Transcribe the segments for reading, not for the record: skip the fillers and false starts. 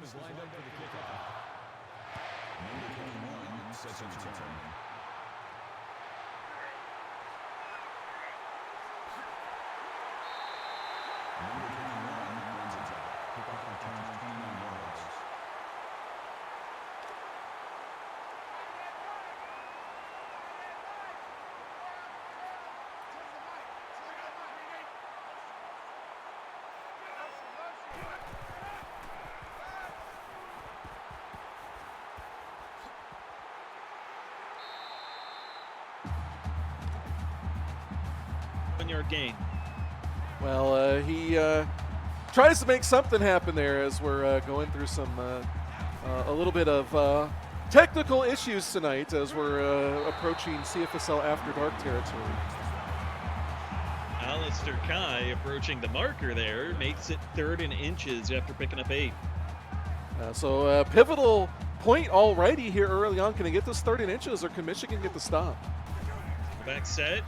is lined up for the kickoff. Number 21 sets a return. Number 21 runs a top. Kickoff return 29 yards. Yard gain. Well, he tries to make something happen there as we're going through some a little bit of technical issues tonight as we're approaching CFSL After Dark territory. Alistair Kai approaching the marker there, makes it 3rd and inches after picking up 8. So pivotal point already here early on. Can they get this 3rd and inches, or can Michigan get the stop? Back set.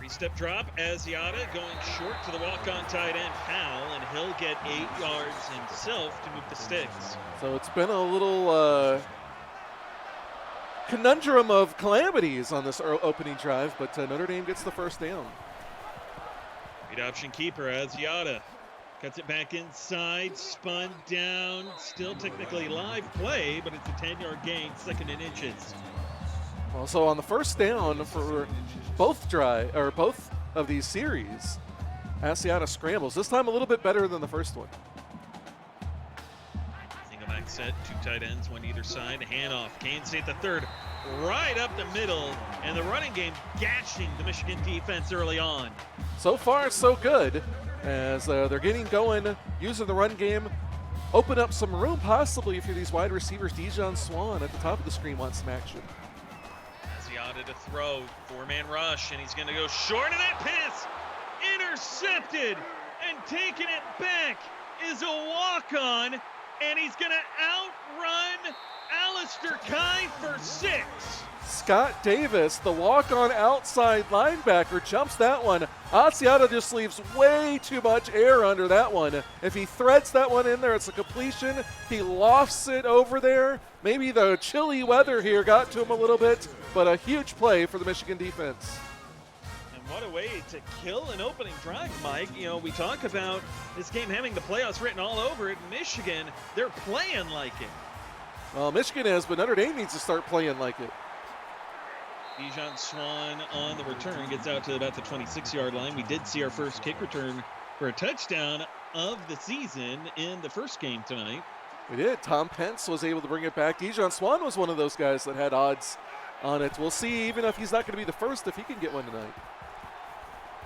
3-step drop. Asiata going short to the walk-on tight end Hal, and he'll get 8 yards himself to move the sticks. So it's been a little conundrum of calamities on this opening drive, but Notre Dame gets the first down. Read option keeper Asiata cuts it back inside, spun down, still technically live play, but it's a 10-yard gain, 2nd and inches. Well, so on the first down for both of these series, Asiata scrambles. This time a little bit better than the first one. Single back set, 2 tight ends, 1 either side. Handoff, Kane State the 3rd, right up the middle, and the running game gashing the Michigan defense early on. So far, so good, as they're getting going, using the run game. Open up some room, possibly, for these wide receivers. Dijon Swan at the top of the screen wants some action. Asiata to throw, 4-man rush, and he's going to go short of that pass. Intercepted, and taking it back is a walk-on, and he's going to outrun Alistair Kai for 6. Scott Davis, the walk-on outside linebacker, jumps that one. Asiata just leaves way too much air under that one. If he threads that one in there, it's a completion. He lofts it over there. Maybe the chilly weather here got to him a little bit, but a huge play for the Michigan defense. And what a way to kill an opening drive, Mike. You know, we talk about this game having the playoffs written all over it. Michigan, they're playing like it. Well, Michigan is, but Notre Dame needs to start playing like it. Dijon Swan on the return, gets out to about the 26-yard line. We did see our first kick return for a touchdown of the season in the first game tonight. We did. Tom Pence was able to bring it back. Dijon Swan was one of those guys that had odds on it. We'll see, even if he's not going to be the first, if he can get one tonight.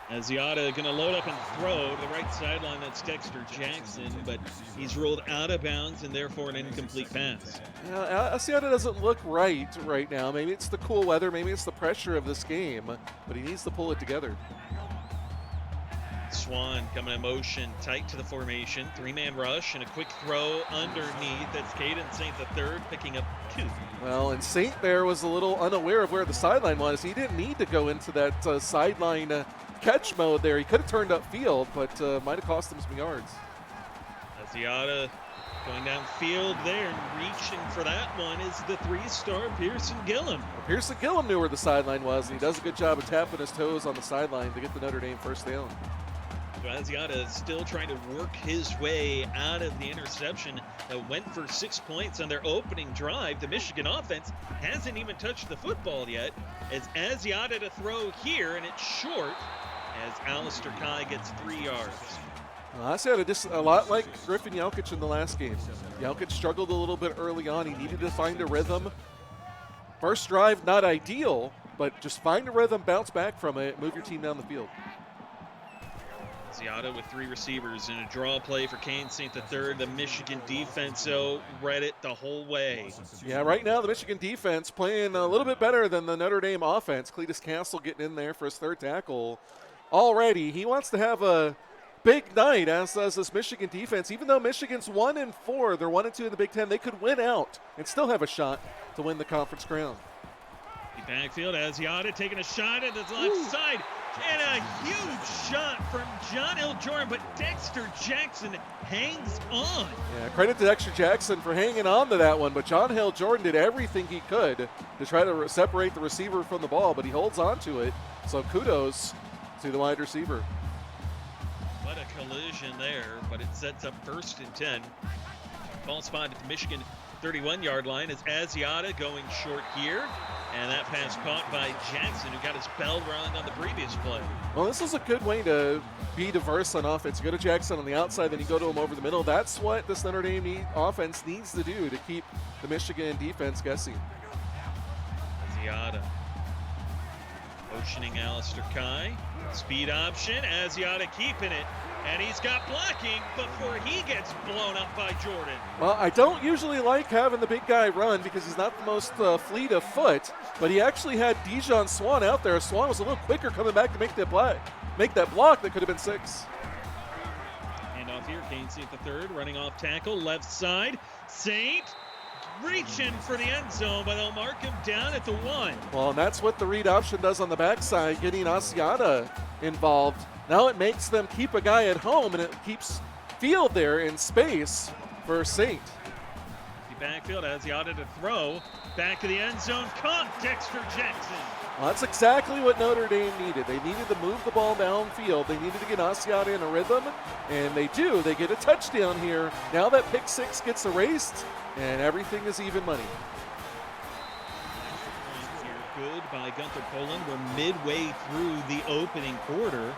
Asiata going to load up and throw to the right sideline. That's Dexter Jackson, but he's ruled out of bounds and therefore an incomplete pass. Asiata doesn't look right now. Maybe it's the cool weather, maybe it's the pressure of this game, but he needs to pull it together. Swan coming in motion, tight to the formation, 3-man rush, and a quick throw underneath. That's Caden St. the 3rd, picking up 2. Well, and St. there was a little unaware of where the sideline was. He didn't need to go into that sideline catch mode there. He could have turned upfield, but might have cost him some yards. Asiata going downfield there and reaching for that one is the 3-star Pearson Gillum. Well, Pearson Gillum knew where the sideline was, and he does a good job of tapping his toes on the sideline to get the Notre Dame first down. Asiata is still trying to work his way out of the interception that went for 6 points on their opening drive. The Michigan offense hasn't even touched the football yet. It's Asiata to throw here, and it's short as Alistair Kai gets 3 yards. Asiata just a lot like Griffin Jelkic in the last game. Jelkic struggled a little bit early on. He needed to find a rhythm. First drive, not ideal, but just find a rhythm, bounce back from it, move your team down the field. Asiata with 3 receivers in a draw play for Kane St. the 3rd. The Michigan defense, though, read it the whole way. Yeah, right now the Michigan defense playing a little bit better than the Notre Dame offense. Cletus Castle getting in there for his 3rd tackle already. He wants to have a big night, as does this Michigan defense. Even though Michigan's 1-4, they're 1-2 in the Big Ten, they could win out and still have a shot to win the conference crown. Backfield, Asiata taking a shot at the left side. And a huge shot from John Hill Jordan, but Dexter Jackson hangs on. Yeah, credit to Dexter Jackson for hanging on to that one, but John Hill Jordan did everything he could to try to separate the receiver from the ball, but he holds on to it. So kudos to the wide receiver. What a collision there, but it sets up 1st and 10. Ball spot at the Michigan 31-yard line is Asiata going short here. And that pass caught by Jackson, who got his bell rung on the previous play. Well, this is a good way to be diverse on offense. You go to Jackson on the outside, then you go to him over the middle. That's what this Notre Dame offense needs to do to keep the Michigan defense guessing. Asiata motioning Alistair Kai. Speed option, Asiata keeping it. And he's got blocking before he gets blown up by Jordan. Well, I don't usually like having the big guy run because he's not the most fleet of foot, but he actually had Dijon Swan out there. Swan was a little quicker coming back to make that block that could have been 6. And off here, Kane Saint the third, running off tackle, left side. Saint reaching for the end zone, but they'll mark him down at the 1. Well, and that's what the read option does on the backside, getting Asiata involved. Now it makes them keep a guy at home, and it keeps field there in space for Saint. The backfield, Asiata to throw. Back to the end zone, caught Dexter Jackson. Well, that's exactly what Notre Dame needed. They needed to move the ball downfield. They needed to get Asiata in a rhythm, and they do. They get a touchdown here. Now that pick 6 gets erased, and everything is even money. Good by Gunther Poland. We're midway through the opening quarter,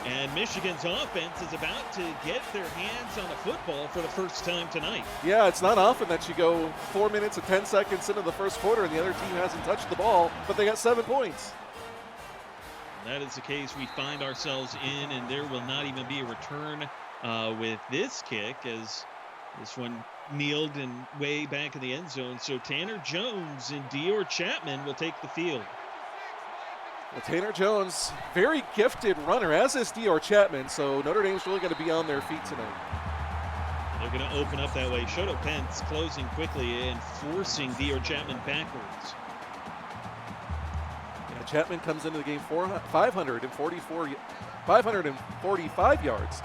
and Michigan's offense is about to get their hands on a football for the first time tonight. Yeah, it's not often that you go 4 minutes and 10 seconds into the first quarter and the other team hasn't touched the ball, but they got 7 points. That is the case we find ourselves in, and there will not even be a return with this kick, as this one kneeled and way back in the end zone. So Tanner Jones and Dior Chapman will take the field. Well, Tanner Jones, very gifted runner, as is Dior Chapman, so Notre Dame's really going to be on their feet tonight. They're going to open up that way. Shoto Pence closing quickly and forcing Dior Chapman backwards. Yeah, Chapman comes into the game 545 yards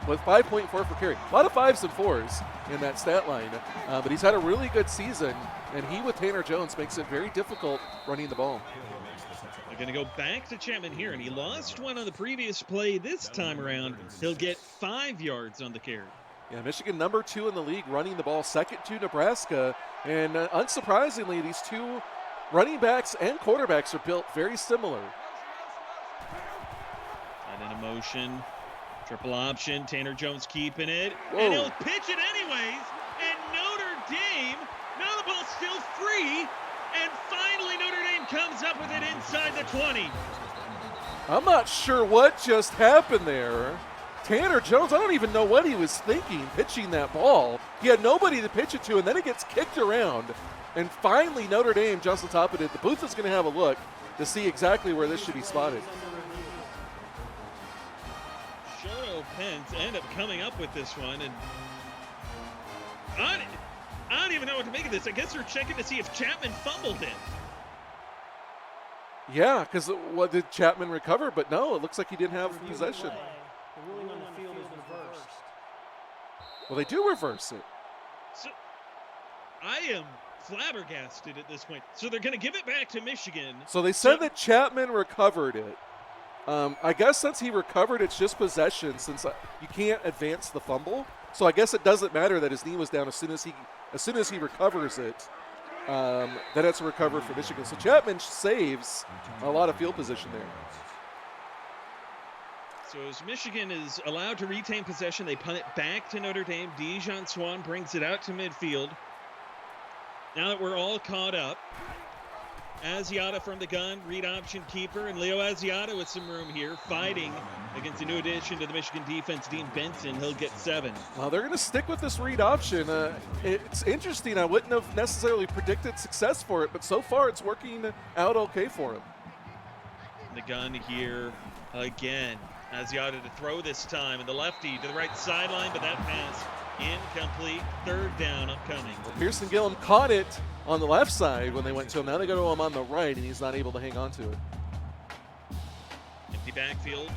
with 5.4 per carry. A lot of 5s and 4s in that stat line, but he's had a really good season, and he with Tanner Jones makes it very difficult running the ball. They're going to go back to Chapman here, and he lost one on the previous play. This time around, he'll get 5 yards on the carry. Yeah, Michigan number 2 in the league running the ball, second to Nebraska, and unsurprisingly, these two running backs and quarterbacks are built very similar. And in a motion, triple option, Tanner Jones keeping it, Whoa. and he'll pitch it anyways, and Notre Dame, now the ball's still free, and finally Notre Dame comes up with it inside the 20. I'm not sure what just happened there. Tanner Jones, I don't even know what he was thinking pitching that ball. He had nobody to pitch it to, and then it gets kicked around. And finally, Notre Dame jumps on top of it. The booth is going to have a look to see exactly where this should be spotted. Shoto Pence end up coming up with this one, and I don't even know what to make of this. I guess they're checking to see if Chapman fumbled it. Yeah, because what did Chapman recover? But no, it looks like he didn't have possession. The ruling on the field is reversed. Well, they do reverse it. So I am flabbergasted at this point. So they're going to give it back to Michigan. So they said that Chapman recovered it. I guess since he recovered, it's just possession, since you can't advance the fumble. So I guess it doesn't matter that his knee was down as soon as he recovers it. Then it's a recovery for Michigan. So Chapman saves a lot of field position there. So as Michigan is allowed to retain possession, they punt it back to Notre Dame. Dijon Swan brings it out to midfield. Now that we're all caught up, Asiata from the gun, read option keeper, and Leo Asiata with some room here, fighting against a new addition to the Michigan defense, Dean Benson. He'll get 7. Well, they're going to stick with this read option. It's interesting. I wouldn't have necessarily predicted success for it, but so far it's working out okay for him. The gun here again. Asiata to throw this time, and the lefty to the right sideline, but that pass incomplete. 3rd down upcoming. Well, Pearson Gillum caught it on the left side when they went to him. Now they go to him on the right, and he's not able to hang on to it. Empty Empty backfield.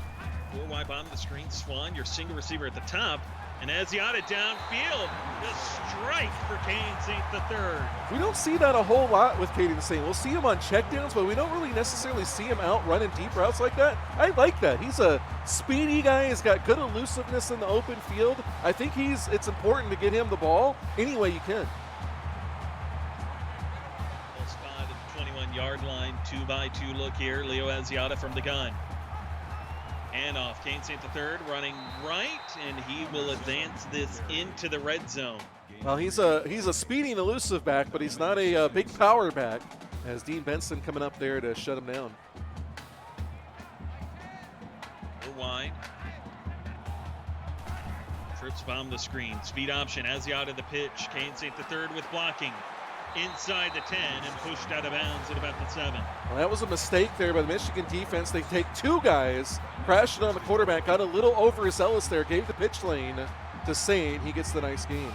4 wide bottom of the screen. Swan, your single receiver at the top. And Asiata downfield. The strike for Kane St. III. We don't see that a whole lot with Caden St. We'll see him on checkdowns, but we don't really necessarily see him out running deep routes like that. I like that. He's a speedy guy. He's got good elusiveness in the open field. I think it's important to get him the ball any way you can. Full spot at the 21-yard line. 2-by-2 look here. Leo Asiata from the gun. And off. Kane St. III running right, and he will advance this into the red zone. Well, he's a speedy and elusive back, but he's not a big power back, as Dean Benson coming up there to shut him down. We're wide. Trips bomb the screen. Speed option. Asiata the pitch. Kane St. III with blocking. Inside the 10 and pushed out of bounds at about the 7. Well, that was a mistake there by the Michigan defense. They take 2 guys, crashed it on the quarterback, got a little overzealous there, gave the pitch lane to Saint. He gets the nice gain.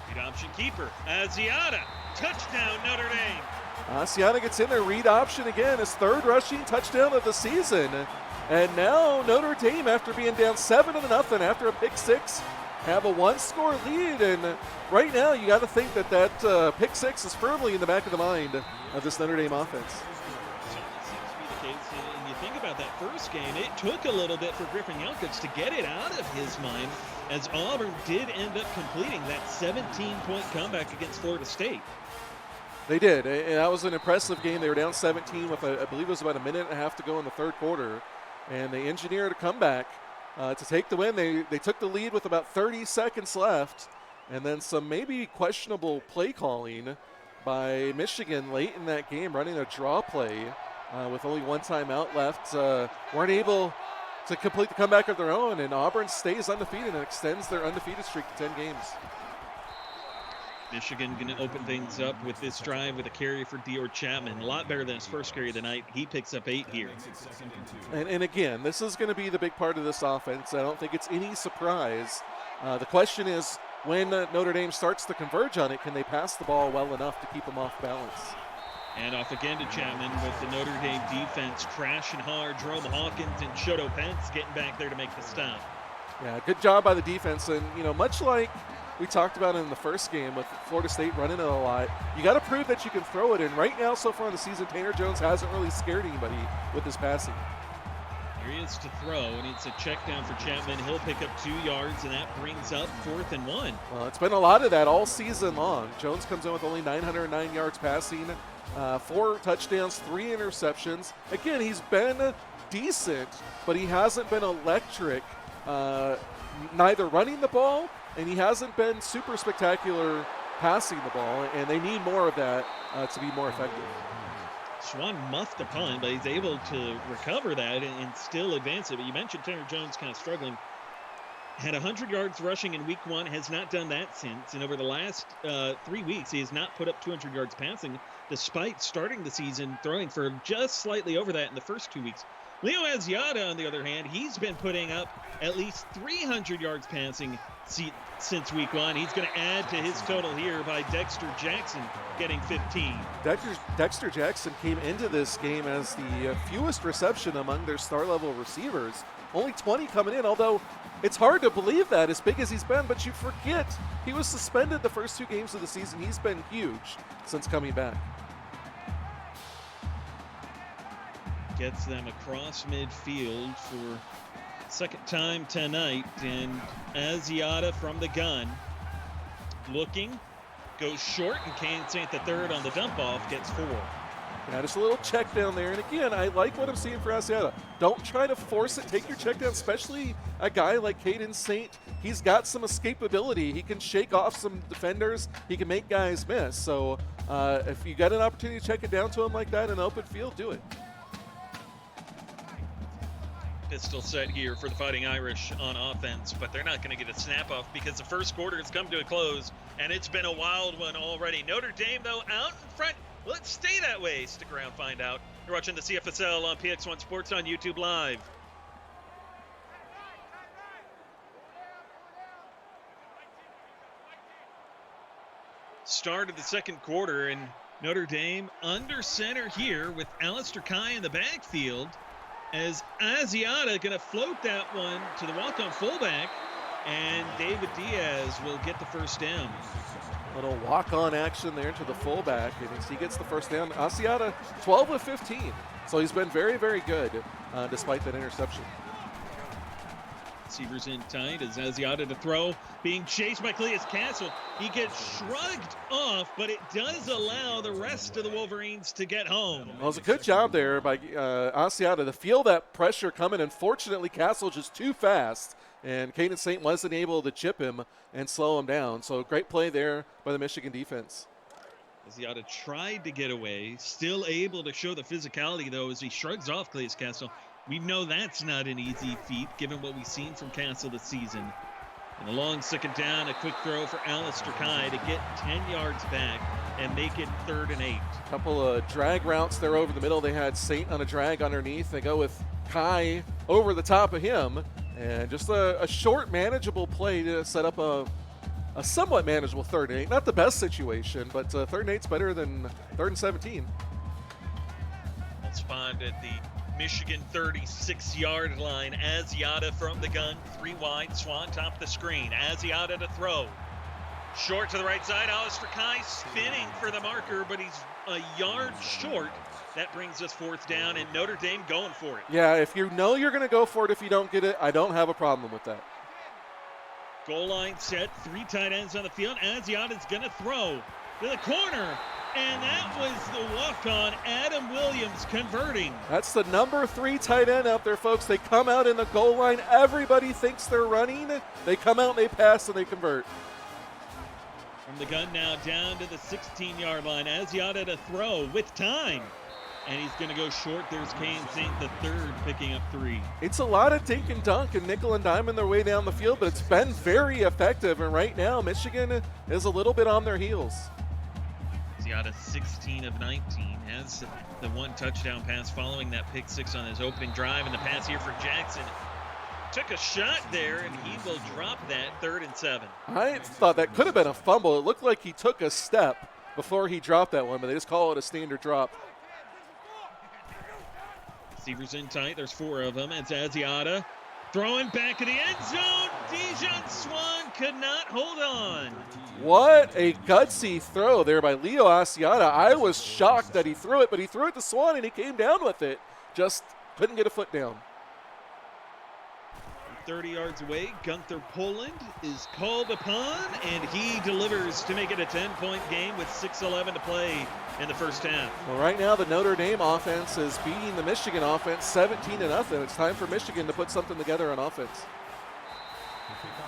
Read option keeper. Asiata. Touchdown Notre Dame. Asiata gets in there, read option again, his 3rd rushing touchdown of the season. And now Notre Dame, after being down 7-0 after a pick 6, have a 1-score lead, and right now you got to think that pick 6 is firmly in the back of the mind of this Notre Dame offense. Certainly seems to be the case, and you think about that first game, it took a little bit for Griffin Youngkins to get it out of his mind, as Auburn did end up completing that 17-point comeback against Florida State. They did, and that was an impressive game. They were down 17 with, I believe it was about a minute and a half to go in the 3rd quarter, and they engineered a comeback to take the win. They took the lead with about 30 seconds left, and then some maybe questionable play calling by Michigan late in that game, running a draw play with only 1 timeout left. Weren't able to complete the comeback of their own, and Auburn stays undefeated and extends their undefeated streak to 10 games. Michigan going to open things up with this drive with a carry for Dior Chapman. A lot better than his first carry of the night. He picks up 8 here. And again, this is going to be the big part of this offense. I don't think it's any surprise. The question is, when Notre Dame starts to converge on it, can they pass the ball well enough to keep them off balance? And off again to Chapman with the Notre Dame defense crashing hard. Jerome Hawkins and Shoto Pence getting back there to make the stop. Yeah, good job by the defense. And, much like we talked about in the first game with Florida State running it a lot, you got to prove that you can throw it. And right now, so far in the season, Tanner Jones hasn't really scared anybody with his passing. Here he is to throw, and it's a check down for Chapman. He'll pick up 2 yards, and that brings up 4th and 1. Well, it's been a lot of that all season long. Jones comes in with only 909 yards passing, 4 touchdowns, 3 interceptions. Again, he's been decent, but he hasn't been electric, neither running the ball, and he hasn't been super spectacular passing the ball, and they need more of that to be more effective. Swan muffed the punt, but he's able to recover that and still advance it. But you mentioned Tanner Jones kind of struggling. Had 100 yards rushing in week 1, has not done that since. And over the last 3 weeks, he has not put up 200 yards passing, despite starting the season throwing for just slightly over that in the first 2 weeks. Leo Asiata, on the other hand, he's been putting up at least 300 yards passing since week 1. He's going to add to his total here by Dexter Jackson getting 15. Dexter Jackson came into this game as the fewest reception among their star-level receivers. Only 20 coming in, although it's hard to believe that as big as he's been, but you forget he was suspended the first 2 games of the season. He's been huge since coming back. Gets them across midfield for second time tonight, and Asiata from the gun looking, goes short, and Kane St. III on the dump off gets 4. Yeah, just a little check down there, and again, I like what I'm seeing for Asiata. Don't try to force it, take your check down, especially a guy like Caden St. He's got some escapability. He can shake off some defenders. He can make guys miss. So if you got an opportunity to check it down to him like that in open field, do it. Pistol set here for the Fighting Irish on offense, but they're not going to get a snap off because the first quarter has come to a close, and it's been a wild one already. Notre Dame, though, out in front. Let's stay that way. Stick around, find out. You're watching the CFSL on PX1 Sports on YouTube Live. Start of the second quarter, and Notre Dame under center here with Alistair Kai in the backfield, as Asiata going to float that one to the walk-on fullback, and David Diaz will get the first down. Little walk-on action there to the fullback, and as he gets the first down, Asiata 12 of 15. So he's been very, very good despite that interception. Receivers in tight as Asiata to throw, being chased by Cleus Castle. He gets shrugged off, but it does allow the rest of the Wolverines to get home. Well, it was a good job there by Asiata to feel that pressure coming. Unfortunately, Castle just too fast, and Caden St. wasn't able to chip him and slow him down. So great play there by the Michigan defense. Asiata tried to get away, still able to show the physicality, though, as he shrugs off Cleus Castle. We know that's not an easy feat, given what we've seen from Castle this season. And a long second down, a quick throw for Alistair Kai to get 10 yards back and make it 3rd and 8. Couple of drag routes there over the middle. They had Saint on a drag underneath. They go with Kai over the top of him. And just a short, manageable play to set up a somewhat manageable 3rd and 8. Not the best situation, but 3rd and 8's better than 3rd and 17. Ball spawned at the Michigan 36-yard line. Asiata from the gun, 3 wide, Swan top the screen. Asiata to throw. Short to the right side, Alistair Kai spinning for the marker, but he's a yard short. That brings us 4th down, and Notre Dame going for it. Yeah, if you know you're going to go for it if you don't get it, I don't have a problem with that. Goal line set, 3 tight ends on the field. Asiata's going to throw to the corner. And that was the walk-on, Adam Williams converting. That's the number 3 tight end out there, folks. They come out in the goal line. Everybody thinks they're running. They come out and they pass and they convert. From the gun now down to the 16-yard line. Asiata to throw with time. And he's going to go short. There's Kane St. the 3rd picking up 3. It's a lot of dink and dunk and nickel and dime their way down the field, but it's been very effective. And right now, Michigan is a little bit on their heels. Asiata 16 of 19, has the 1 touchdown pass following that pick 6 on his opening drive, and the pass here for Jackson. Took a shot there, and he will drop that 3rd and 7. I thought that could have been a fumble. It looked like he took a step before he dropped that one, but they just call it a standard drop. Receivers in tight, there's 4 of them. It's Asiata throwing back in the end zone. Dijon Swan could not hold on. What a gutsy throw there by Leo Asiata. I was shocked that he threw it, but he threw it to Swan and he came down with it. Just couldn't get a foot down. 30 yards away, Gunther Poland is called upon, and he delivers to make it a 10-point game with 6:11 to play in the first half. Well, right now the Notre Dame offense is beating the Michigan offense 17-0. It's time for Michigan to put something together on offense.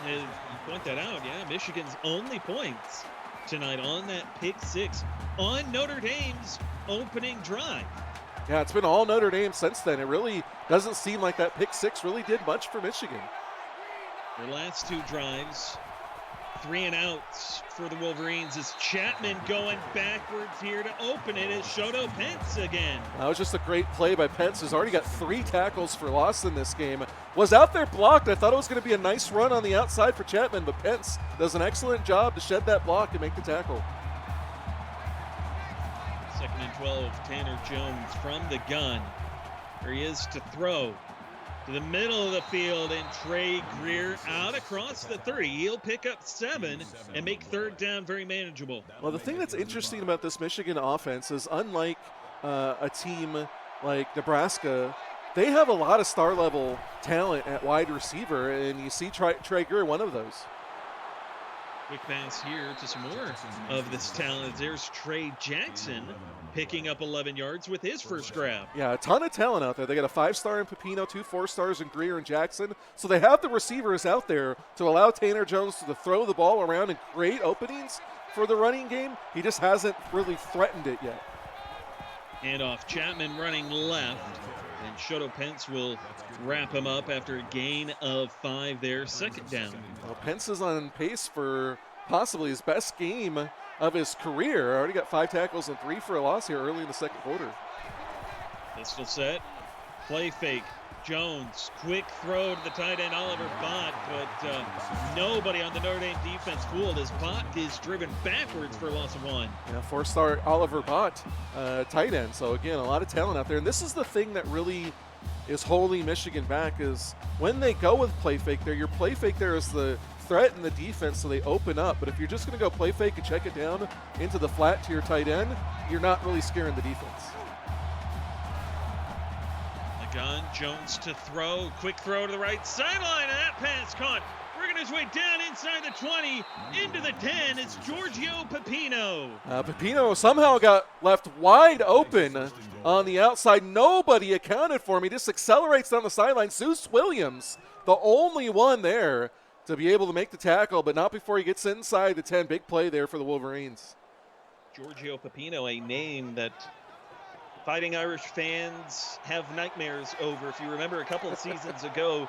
And you point that out, yeah, Michigan's only points tonight on that pick 6 on Notre Dame's opening drive. Yeah, it's been all Notre Dame since then. It really doesn't seem like that pick 6 really did much for Michigan. Their last 2 drives, 3 and outs for the Wolverines, as Chapman going backwards here to open it as Shoto Pence again. That was just a great play by Pence, who's already got 3 tackles for loss in this game. Was out there blocked. I thought it was going to be a nice run on the outside for Chapman, but Pence does an excellent job to shed that block and make the tackle. 2nd and 12, Tanner Jones from the gun. There he is to throw to the middle of the field, and Trey Greer out across the 30. He'll pick up 7 and make 3rd down very manageable. Well, the thing that's interesting about this Michigan offense is, unlike a team like Nebraska, they have a lot of star-level talent at wide receiver, and you see Trey Greer, one of those. Quick pass here to some more of this talent. There's Trey Jackson picking up 11 yards with his first grab. Yeah, a ton of talent out there. They got a 5-star in Pepino, 2 4-stars in Greer and Jackson. So they have the receivers out there to allow Tanner Jones to throw the ball around and create openings for the running game. He just hasn't really threatened it yet. Handoff, Chapman running left, and Shoto Pence will wrap him up after a gain of 5 there, 2nd down. Well, Pence is on pace for possibly his best game of his career. Already got 5 tackles and 3 for a loss here early in the 2nd quarter. Pistol set, Play fake. Jones, quick throw to the tight end Oliver Bott, but nobody on the Notre Dame defense fooled as Bott is driven backwards for a loss of 1. Yeah, 4-star Oliver Bott, tight end. So again, a lot of talent out there. And this is the thing that really is holding Michigan back is when they go with play fake there, your play fake there is the threat in the defense, so they open up. But if you're just going to go play fake and check it down into the flat to your tight end, you're not really scaring the defense. Gun, Jones to throw, quick throw to the right sideline, and that pass caught. Working his way down inside the 20, into the 10, it's Giorgio Pepino. Pepino somehow got left wide open on the outside. Nobody accounted for him. He just accelerates down the sideline. Zeus Williams, the only one there to be able to make the tackle, but not before he gets inside the 10. Big play there for the Wolverines. Giorgio Pepino, a name that Fighting Irish fans have nightmares over. If you remember a couple of seasons ago,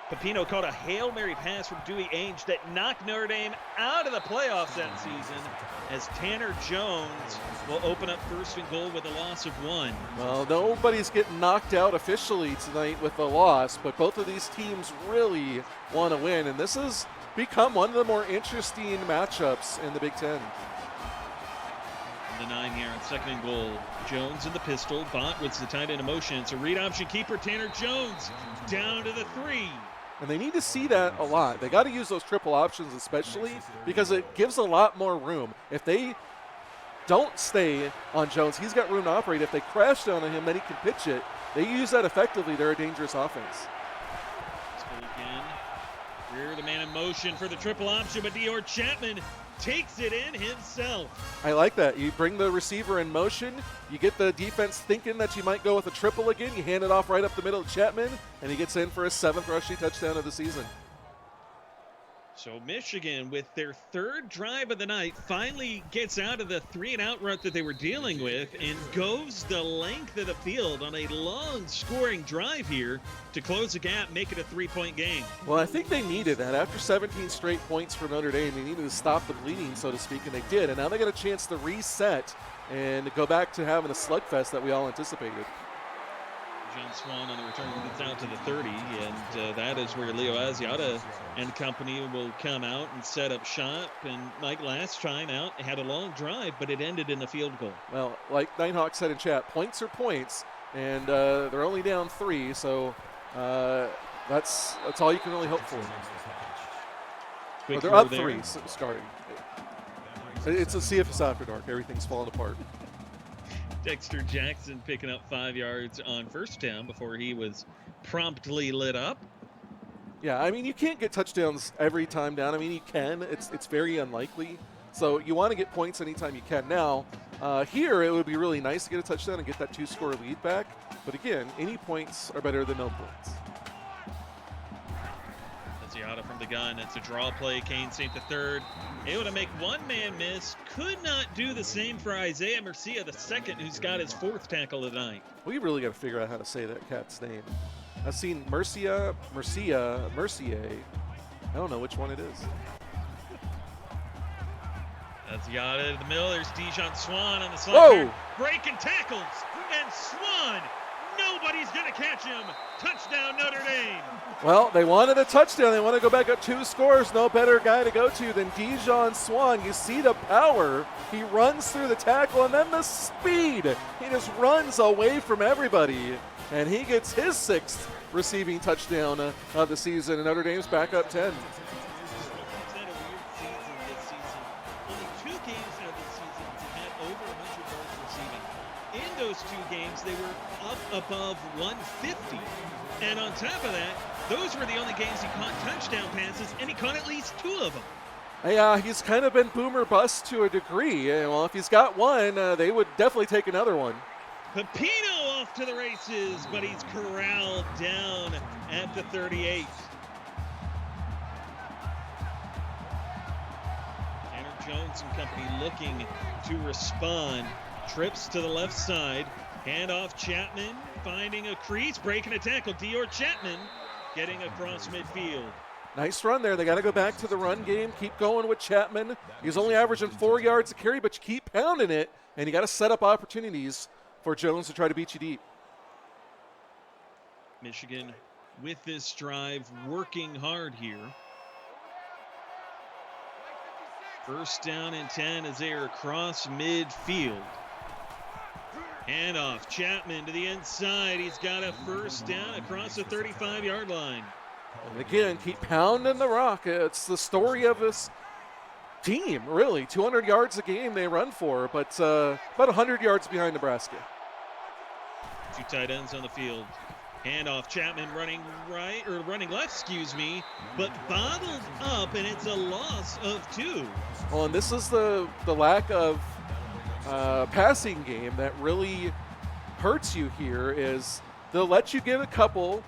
Pepino caught a Hail Mary pass from Dewey Ainge that knocked Notre Dame out of the playoffs that season, as Tanner Jones will open up first and goal with a loss of 1. Well, nobody's getting knocked out officially tonight with a loss, but both of these teams really want to win, and this has become one of the more interesting matchups in the Big Ten. The 9-yard second and goal. Jones in the pistol. Bott with the tight end in motion. It's a read option keeper. Tanner Jones down to the 3. And they need to see that a lot. They got to use those triple options especially because it gives a lot more room. If they don't stay on Jones, he's got room to operate. If they crash down on him, then he can pitch it. They use that effectively. They're a dangerous offense. Let's go again. Rear the man in motion for the triple option, but Dior Chapman takes it in himself. I like that. You bring the receiver in motion, you get the defense thinking that you might go with a triple again, you hand it off right up the middle to Chapman, and he gets in for his 7th rushing touchdown of the season. So Michigan, with their 3rd drive of the night, finally gets out of the 3-and-out route that they were dealing with and goes the length of the field on a long scoring drive here to close the gap, make it a 3-point game. Well, I think they needed that. After 17 straight points from Notre Dame, they needed to stop the bleeding, so to speak, and they did. And now they got a chance to reset and go back to having a slugfest that we all anticipated. John Swan on the return gets out to the 30, and that is where Leo Asiata and company will come out and set up shop. And Mike, last time out, had a long drive, but it ended in a field goal. Well, like Nighthawk said in chat, points are points, and they're only down 3, so that's all you can really hope for. Well, they're up 3 starting. It's a CFS After Dark. Everything's falling apart. Dexter Jackson picking up 5 yards on first down before he was promptly lit up. Yeah, I mean, you can't get touchdowns every time down. I mean, you can. It's very unlikely. So you want to get points anytime you can. Now, here it would be really nice to get a touchdown and get that 2-score lead back. But again, any points are better than no points. Asiata from the gun. It's a draw play. Kane St. the third. Able to make one man miss. Could not do the same for Isaiah Murcia the second, who's got his 4th tackle of the night. We really got to figure out how to say that cat's name. I've seen Mercier. I don't know which one it is. Asiata to the middle. There's Dijon Swan on the slot. Whoa! Breaking tackles. And Swan, nobody's going to catch him. Touchdown, Notre Dame. Well, they wanted a touchdown. They want to go back up 2 scores. No better guy to go to than Dijon Swan. You see the power. He runs through the tackle, and then the speed. He just runs away from everybody, and he gets his 6th receiving touchdown of the season, and Notre Dame's back up 10. Those 2 games, they were up above 150. And on top of that, those were the only games he caught touchdown passes, and he caught at least 2 of them. Yeah, he's kind of been boomer bust to a degree. Well, if he's got one, they would definitely take another one. Pepino off to the races, but he's corralled down at the 38. Tanner Jones and company looking to respond. Trips to the left side, hand off Chapman, finding a crease, breaking a tackle. Dior Chapman getting across midfield. Nice run there. They got to go back to the run game. Keep going with Chapman. He's only averaging 4 yards a carry, but you keep pounding it, and you got to set up opportunities for Jones to try to beat you deep. Michigan with this drive working hard here. First down and 10 as they are across midfield. Handoff, Chapman to the inside. He's got a first down across the 35-yard line. And again, keep pounding the rock. It's the story of this team, really. 200 yards a game they run for, but about 100 yards behind Nebraska. Two tight ends on the field. Handoff, Chapman running right, or running left, excuse me, but bottled up, and it's a loss of 2. Well, and this is the lack of passing game that really hurts you here. Is they'll let you get a couple,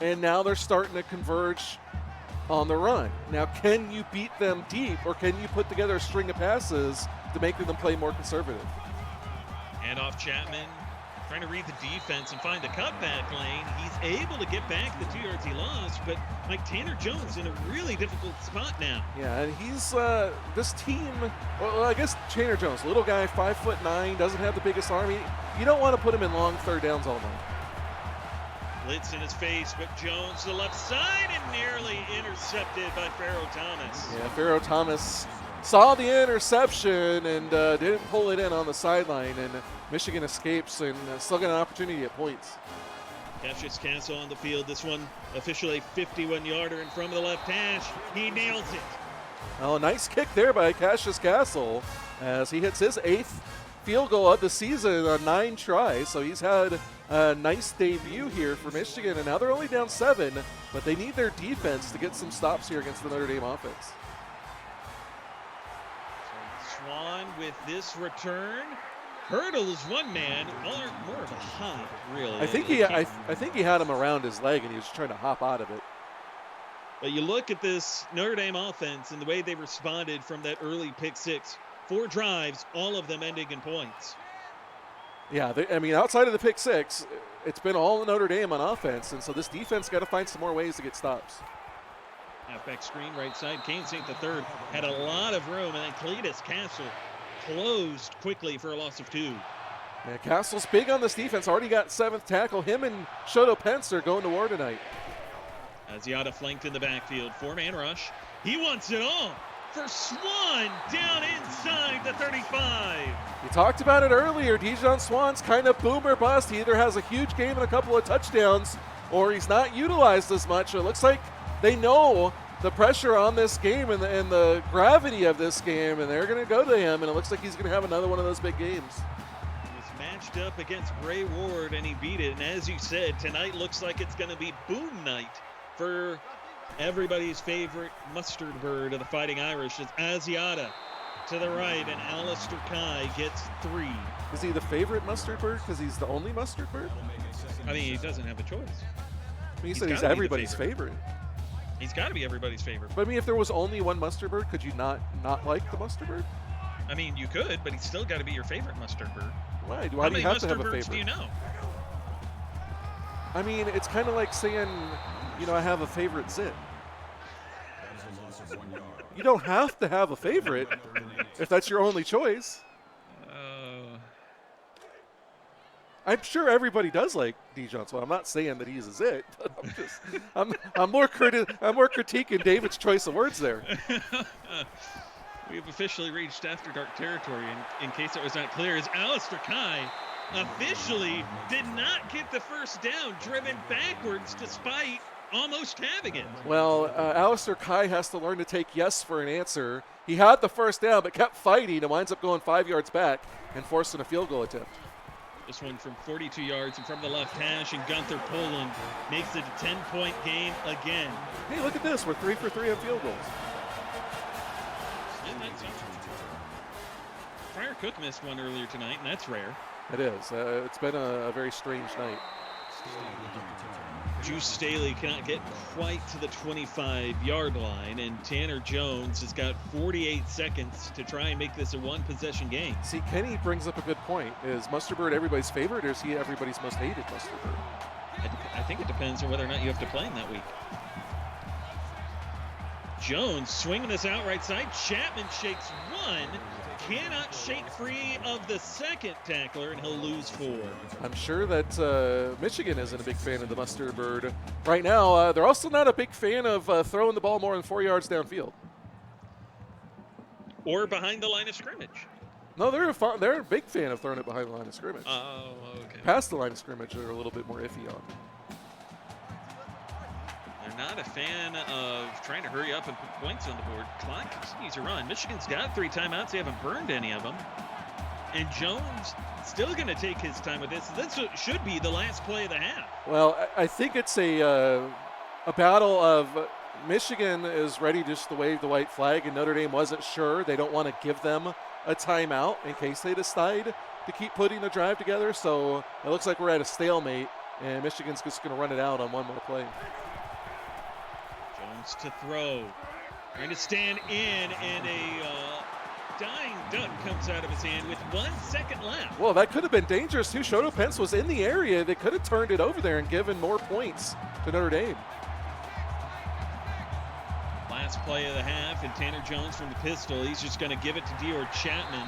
and now they're starting to converge on the run. Now, can you beat them deep, or can you put together a string of passes to make them play more conservative? Handoff, Chapman trying to read the defense and find the cutback lane. He's able to get back the 2 yards he lost, but Mike Tanner Jones in a really difficult spot now. Yeah, and he's this team. Well, I guess Tanner Jones, little guy, 5'9", doesn't have the biggest arm. You don't want to put him in long third downs all night. Blitz in his face, but Jones to the left side and nearly intercepted by Pharaoh Thomas. Yeah, Pharaoh Thomas saw the interception and didn't pull it in on the sideline, and Michigan escapes and still got an opportunity at points. Cassius Castle on the field. This one officially 51-yarder in front of the left hash. He nails it. Oh, nice kick there by Cassius Castle as he hits his 8th field goal of the season on 9 tries. So he's had a nice debut here for Michigan, and now they're only down 7, but they need their defense to get some stops here against the Notre Dame offense. Swan with this return. Hurdles one man, or more of a hop, really. I think he had him around his leg, and he was trying to hop out of it. But you look at this Notre Dame offense and the way they responded from that early pick 6. 4 drives, all of them ending in points. Yeah, I mean, outside of the pick 6, it's been all Notre Dame on offense, and so this defense got to find some more ways to get stops. Halfback screen right side. Kane St. III had a lot of room, and then Cletus Castle closed quickly for a loss of 2. Yeah, Castle's big on this defense. Already got 7th tackle. Him and Shoto Pence are going to war tonight. Asiata flanked in the backfield. 4-man rush. He wants it all for Swan down inside the 35. We talked about it earlier. Dijon Swan's kind of boom or bust. He either has a huge game and a couple of touchdowns, or he's not utilized as much. It looks like they know the pressure on this game and the gravity of this game, and they're going to go to him, and it looks like he's going to have another one of those big games. He was matched up against Bray Ward, and he beat it. And as you said, tonight looks like it's going to be boom night for everybody's favorite mustard bird of the Fighting Irish. It's Asiata to the right, and Alistair Kai gets 3. Is he the favorite mustard bird because he's the only mustard bird? I mean, he doesn't have a choice. I mean, he said he's everybody's favorite. He's got to be everybody's favorite. But I mean, if there was only one mustard bird, could you not like the mustard bird? I mean, you could, but he's still got to be your favorite mustard bird. Why? How do you many have to have mustard a birds favorite? do you know? I mean, it's kind of like saying, I have a favorite zit. You don't have to have a favorite if that's your only choice. I'm sure everybody does like Dijon Swan. I'm not saying that he's a zit, but I'm more critiquing David's choice of words there. We've officially reached After Dark territory, in case it was not clear, as Alistair Kai officially did not get the first down, driven backwards despite almost having it. Well, Alistair Kai has to learn to take yes for an answer. He had the first down, but kept fighting and winds up going 5 yards back and forcing a field goal attempt. This one from 42 yards and from the left hash, and Gunther Poland makes it a 10-point game again. Hey, look at this. We're 3 for 3 on field goals. Yeah, that's Fryer Cook missed one earlier tonight, and that's rare. It is. It's been a very strange night. Juice Staley cannot get quite to the 25-yard line, and Tanner Jones has got 48 seconds to try and make this a one-possession game. See, Kenny brings up a good point. Is Mustard Bird everybody's favorite, or is he everybody's most hated Mustard Bird? I think it depends on whether or not you have to play him that week. Jones swinging this out right side. Chapman shakes one. cannot shake free of the second tackler, and he'll lose 4. I'm sure that Michigan isn't a big fan of the mustard bird right now. They're also not a big fan of throwing the ball more than 4 yards downfield. Or behind the line of scrimmage. No, they're a big fan of throwing it behind the line of scrimmage. Oh, okay. Past the line of scrimmage, they're a little bit more iffy on. They're not a fan of trying to hurry up and put points on the board. Clock continues to run. Michigan's got 3 timeouts. They haven't burned any of them. And Jones still going to take his time with this. This should be the last play of the half. Well, I think it's a battle of Michigan is ready just to wave the white flag, and Notre Dame wasn't sure. They don't want to give them a timeout in case they decide to keep putting the drive together. So it looks like we're at a stalemate, and Michigan's just going to run it out on one more play. Jones to throw. Trying to stand in, and a dying duck comes out of his hand with 1 second left. Well, that could have been dangerous, too. Shoto Pence was in the area. They could have turned it over there and given more points to Notre Dame. Last play of the half, and Tanner Jones from the pistol. He's just going to give it to Dior Chapman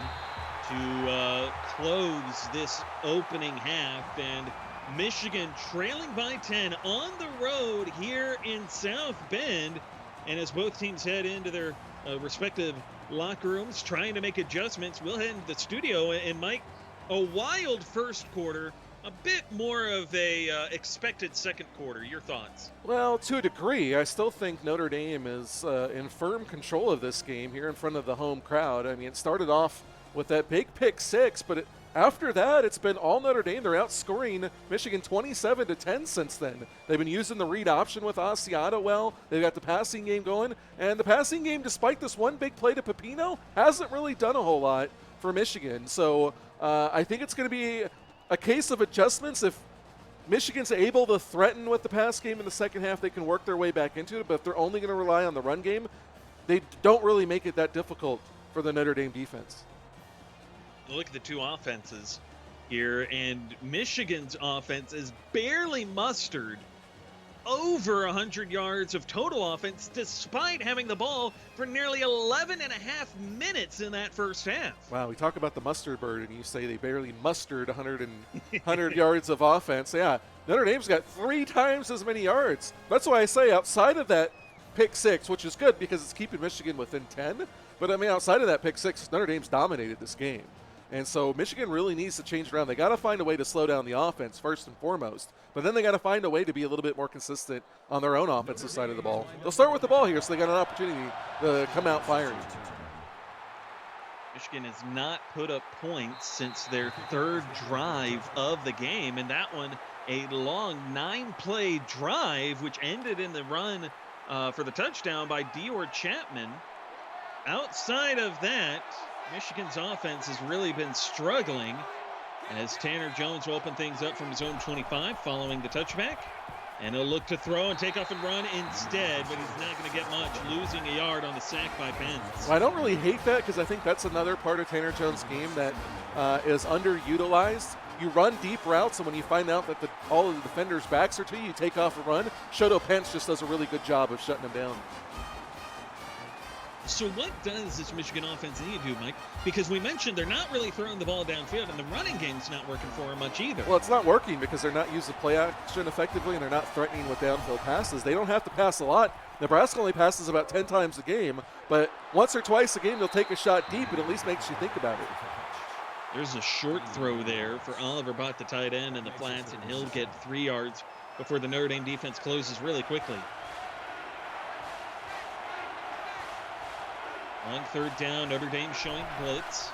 to close this opening half. And Michigan trailing by 10 on the road here in South Bend. And as both teams head into their respective locker rooms, trying to make adjustments, we'll head into the studio. And Mike, a wild first quarter, a bit more of a expected second quarter. Your thoughts? Well, to a degree, I still think Notre Dame is in firm control of this game here in front of the home crowd. I mean, it started off with that big pick 6, but after that, it's been all Notre Dame. They're outscoring Michigan 27-10 since then. They've been using the read option with Asiata well. They've got the passing game going, and the passing game, despite this one big play to Pepino, hasn't really done a whole lot for Michigan. So I think it's going to be a case of adjustments. If Michigan's able to threaten with the pass game in the second half, they can work their way back into it. But if they're only going to rely on the run game, they don't really make it that difficult for the Notre Dame defense. Look at the two offenses here, and Michigan's offense is barely mustered over 100 yards of total offense despite having the ball for nearly 11 and a half minutes in that first half. Wow, we talk about the mustard bird, and you say they barely mustered 100 yards of offense. Yeah, Notre Dame's got 3 times as many yards. That's why I say outside of that pick 6, which is good because it's keeping Michigan within 10, but I mean outside of that pick 6, Notre Dame's dominated this game. And so Michigan really needs to change around. They got to find a way to slow down the offense first and foremost, but then they got to find a way to be a little bit more consistent on their own offensive side of the ball. They'll start with the ball here, so they got an opportunity to come out firing. Michigan has not put up points since their 3rd drive of the game, and that one a long 9-play drive, which ended in the run for the touchdown by Dior Chapman. Outside of that, Michigan's offense has really been struggling as Tanner Jones will open things up from his own 25 following the touchback. And he'll look to throw and take off and run instead, but he's not going to get much, losing a yard on the sack by Pence. Well, I don't really hate that because I think that's another part of Tanner Jones' game that is underutilized. You run deep routes, and when you find out that all of the defenders' backs are to you, you take off and run. Shoto Pence just does a really good job of shutting them down. So what does this Michigan offense need to do, Mike? Because we mentioned they're not really throwing the ball downfield, and the running game's not working for them much either. Well, it's not working because they're not using play action effectively, and they're not threatening with downfield passes. They don't have to pass a lot. Nebraska only passes about 10 times a game, but once or twice a game they'll take a shot deep. It at least makes you think about it. There's a short throw there for Oliver Bott, the tight end, in the flats, and he'll get 3 yards before the Notre Dame defense closes really quickly. On 3rd down, Notre Dame showing blitz.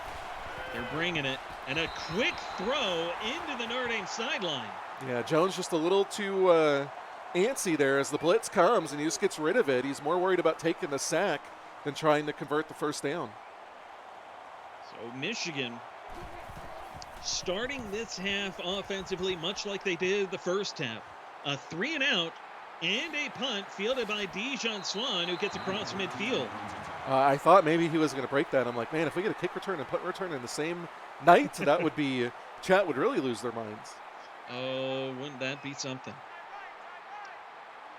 They're bringing it, and a quick throw into the Notre Dame sideline. Yeah, Jones just a little too antsy there as the blitz comes, and he just gets rid of it. He's more worried about taking the sack than trying to convert the first down. So Michigan starting this half offensively much like they did the first half. A 3-and-out and a punt fielded by Dijon Swan, who gets across midfield. I thought maybe he was going to break that. I'm like, man, if we get a kick return and punt return in the same night, that would be – Chat would really lose their minds. Oh, wouldn't that be something?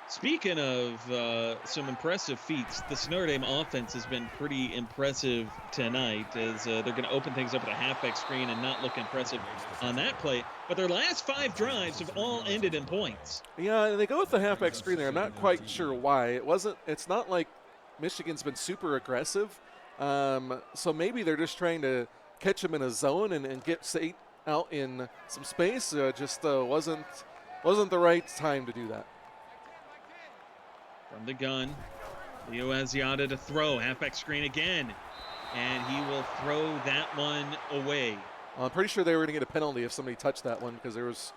Speaking of some impressive feats, this Notre Dame offense has been pretty impressive tonight as they're going to open things up at a halfback screen and not look impressive on that play. But their last 5 drives have all ended in points. Yeah, and they go with the halfback screen there. I'm not quite sure why. It's not like Michigan's been super aggressive. So maybe they're just trying to catch him in a zone and get State out in some space. Just wasn't the right time to do that. From the gun, Leo Asiata to throw. Halfback screen again. And he will throw that one away. I'm pretty sure they were going to get a penalty if somebody touched that one because there was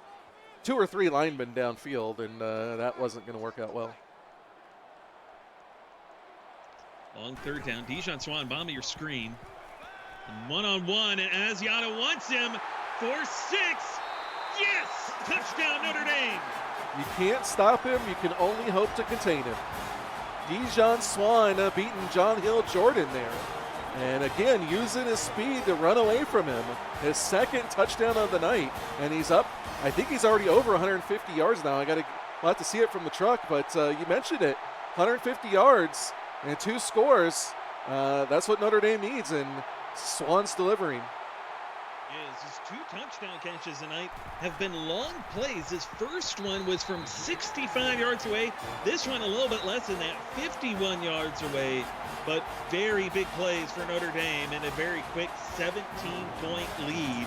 2 or 3 linemen downfield, and that wasn't going to work out well. Long third down. Dijon Swan, bottom of your screen. And one-on-one, and Asiata wants him for 6. Yes! Touchdown, Notre Dame! You can't stop him. You can only hope to contain him. Dijon Swan beating John Hill Jordan there. And again, using his speed to run away from him. His 2nd touchdown of the night. And he's up. I think he's already over 150 yards now. We'll have to see it from the truck, but you mentioned it. 150 yards and 2 scores. That's what Notre Dame needs, and Swan's delivering. His 2 touchdown catches tonight have been long plays. His first one was from 65 yards away. This one a little bit less than that, 51 yards away. But very big plays for Notre Dame and a very quick 17-point lead.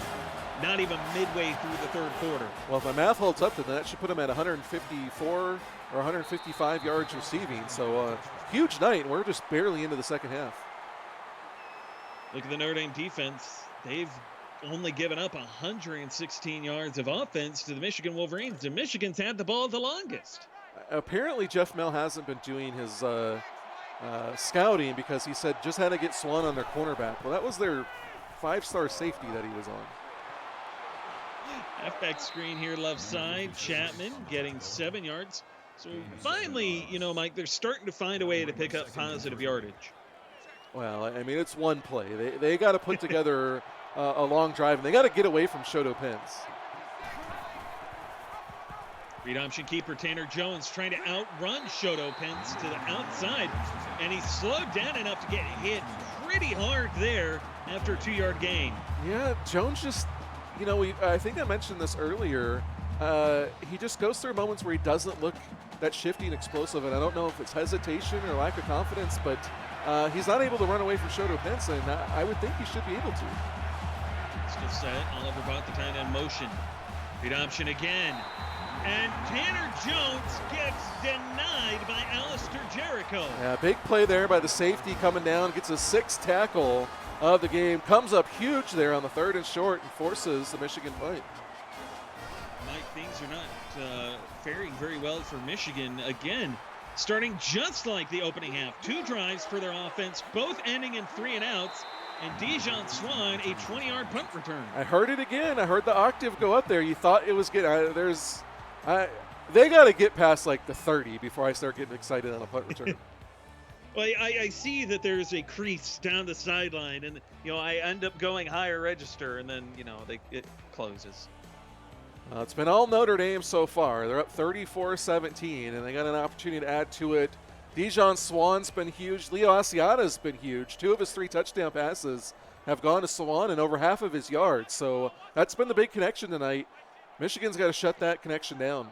Not even midway through the 3rd quarter. Well, if my math holds up, then that should put him at 154 or 155 yards receiving. So huge night. We're just barely into the 2nd half. Look at the Notre Dame defense. They've only given up 116 yards of offense to the Michigan Wolverines, and Michigan's had the ball the longest. Apparently, Jeff Mel hasn't been doing his scouting because he said just had to get Swan on their cornerback. Well, that was their 5-star safety that he was on. Halfback screen here left side. Chapman getting 7 yards. So finally, Mike, they're starting to find a way to pick up positive yardage. Well, I mean, it's one play. They got to put together a long drive, and they got to get away from Shoto Pence. Read option keeper Tanner Jones trying to outrun Shoto Pence to the outside, and he's slowed down enough to get hit pretty hard there after a 2-yard gain. Yeah, Jones just, I think I mentioned this earlier. He just goes through moments where he doesn't look that shifty and explosive, and I don't know if it's hesitation or lack of confidence, but he's not able to run away from Shoto Pence, and I would think he should be able to. Still set. Oliver brought the tight end motion. Read option again. And Tanner Jones gets denied by Alistair Jericho. Yeah, big play there by the safety coming down. Gets a 6th tackle of the game. Comes up huge there on the 3rd and short and forces the Michigan fight. Mike, things are not faring very well for Michigan. Again, starting just like the opening half. 2 drives for their offense, both ending in 3-and-outs. And Dijon Swan, a 20-yard punt return. I heard it again. I heard the octave go up there. You thought it was getting they got to get past like the 30 before I start getting excited on a punt return. Well, I see that there's a crease down the sideline, and I end up going higher register, and then it closes. It's been all Notre Dame so far. They're up 34-17, and they got an opportunity to add to it. Dijon Swan's been huge. Leo Asiata's been huge. 2 of his 3 touchdown passes have gone to Swan and over half of his yards. So that's been the big connection tonight. Michigan's got to shut that connection down.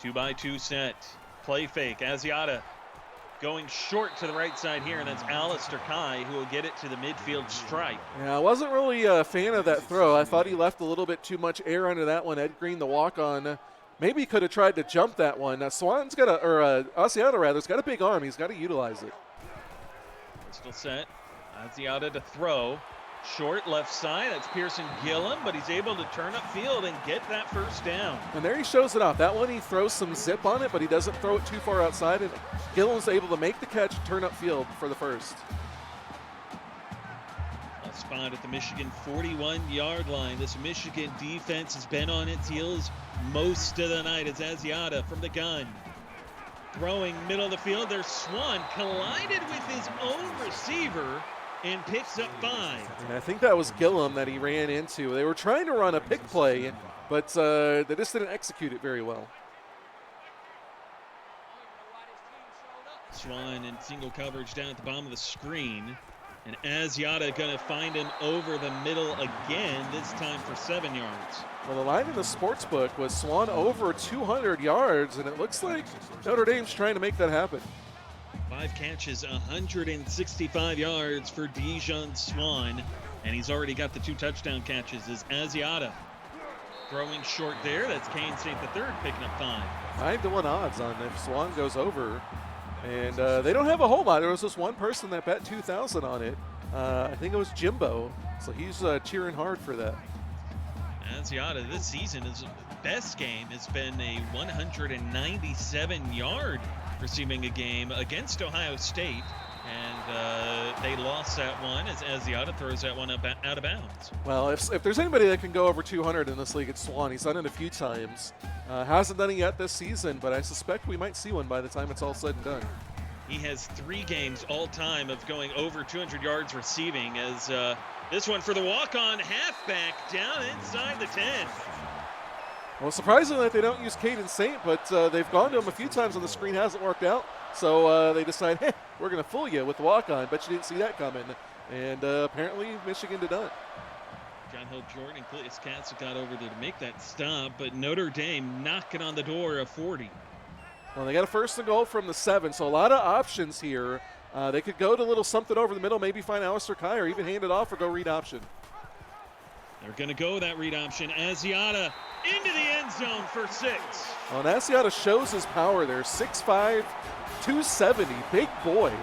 2-by-2 set. Play fake. Asiata going short to the right side here, and that's Alistair Kai who will get it to the midfield stripe. Yeah, I wasn't really a fan of that throw. I thought he left a little bit too much air under that one. Ed Green, the walk-on, maybe he could have tried to jump that one. Swan's got Asiata rather, has got a big arm. He's got to utilize it. Still set. Asiata to throw. Short left side. That's Pearson Gillum, but he's able to turn upfield and get that first down. And there he shows it off. That one he throws some zip on it, but he doesn't throw it too far outside. And Gillum's able to make the catch, turn upfield for the first. A spot at the Michigan 41-yard line. This Michigan defense has been on its heels most of the night. It's Asiata from the gun. Throwing middle of the field. There's Swan collided with his own receiver and picks up 5. And I think that was Gillum that he ran into. They were trying to run a pick play, but they just didn't execute it very well. Swan in single coverage down at the bottom of the screen. And Asiata going to find him over the middle again, this time for 7 yards. Well, the line in the sports book was Swan over 200 yards, and it looks like Notre Dame's trying to make that happen. 5 catches, 165 yards for Dijon Swan. And he's already got the 2 touchdown catches as Asiata. Throwing short there, that's Kane State the third, picking up 5. 5-1 odds on if Swan goes over. And they don't have a whole lot. There was just one person that bet 2,000 on it. I think it was Jimbo. So he's cheering hard for that. Asiata this season, his best game has been a 197-yard receiving a game against Ohio State. And they lost that one as Asiata throws that one up out of bounds. Well, if there's anybody that can go over 200 in this league, it's Swan. He's done it a few times. Hasn't done it yet this season, but I suspect we might see one by the time it's all said and done. He has 3 games all time of going over 200 yards receiving as this one for the walk-on halfback down inside the 10. Well, surprisingly that they don't use Caden Saint, but they've gone to him a few times and the screen hasn't worked out. So they decide, hey, we're going to fool you with the walk-on. Bet you didn't see that coming. And apparently Michigan did not. John Hill Jordan and Cletus Castle got over there to make that stop, but Notre Dame knocking on the door of 40. Well, they got a 1st and goal from the 7, so a lot of options here. They could go to a little something over the middle, maybe find Alistair Kai or even hand it off or go read option. They're going to go that read option. Asiata into the end zone for 6. Well, and Asiata shows his power there. 6'5", 270, big boy.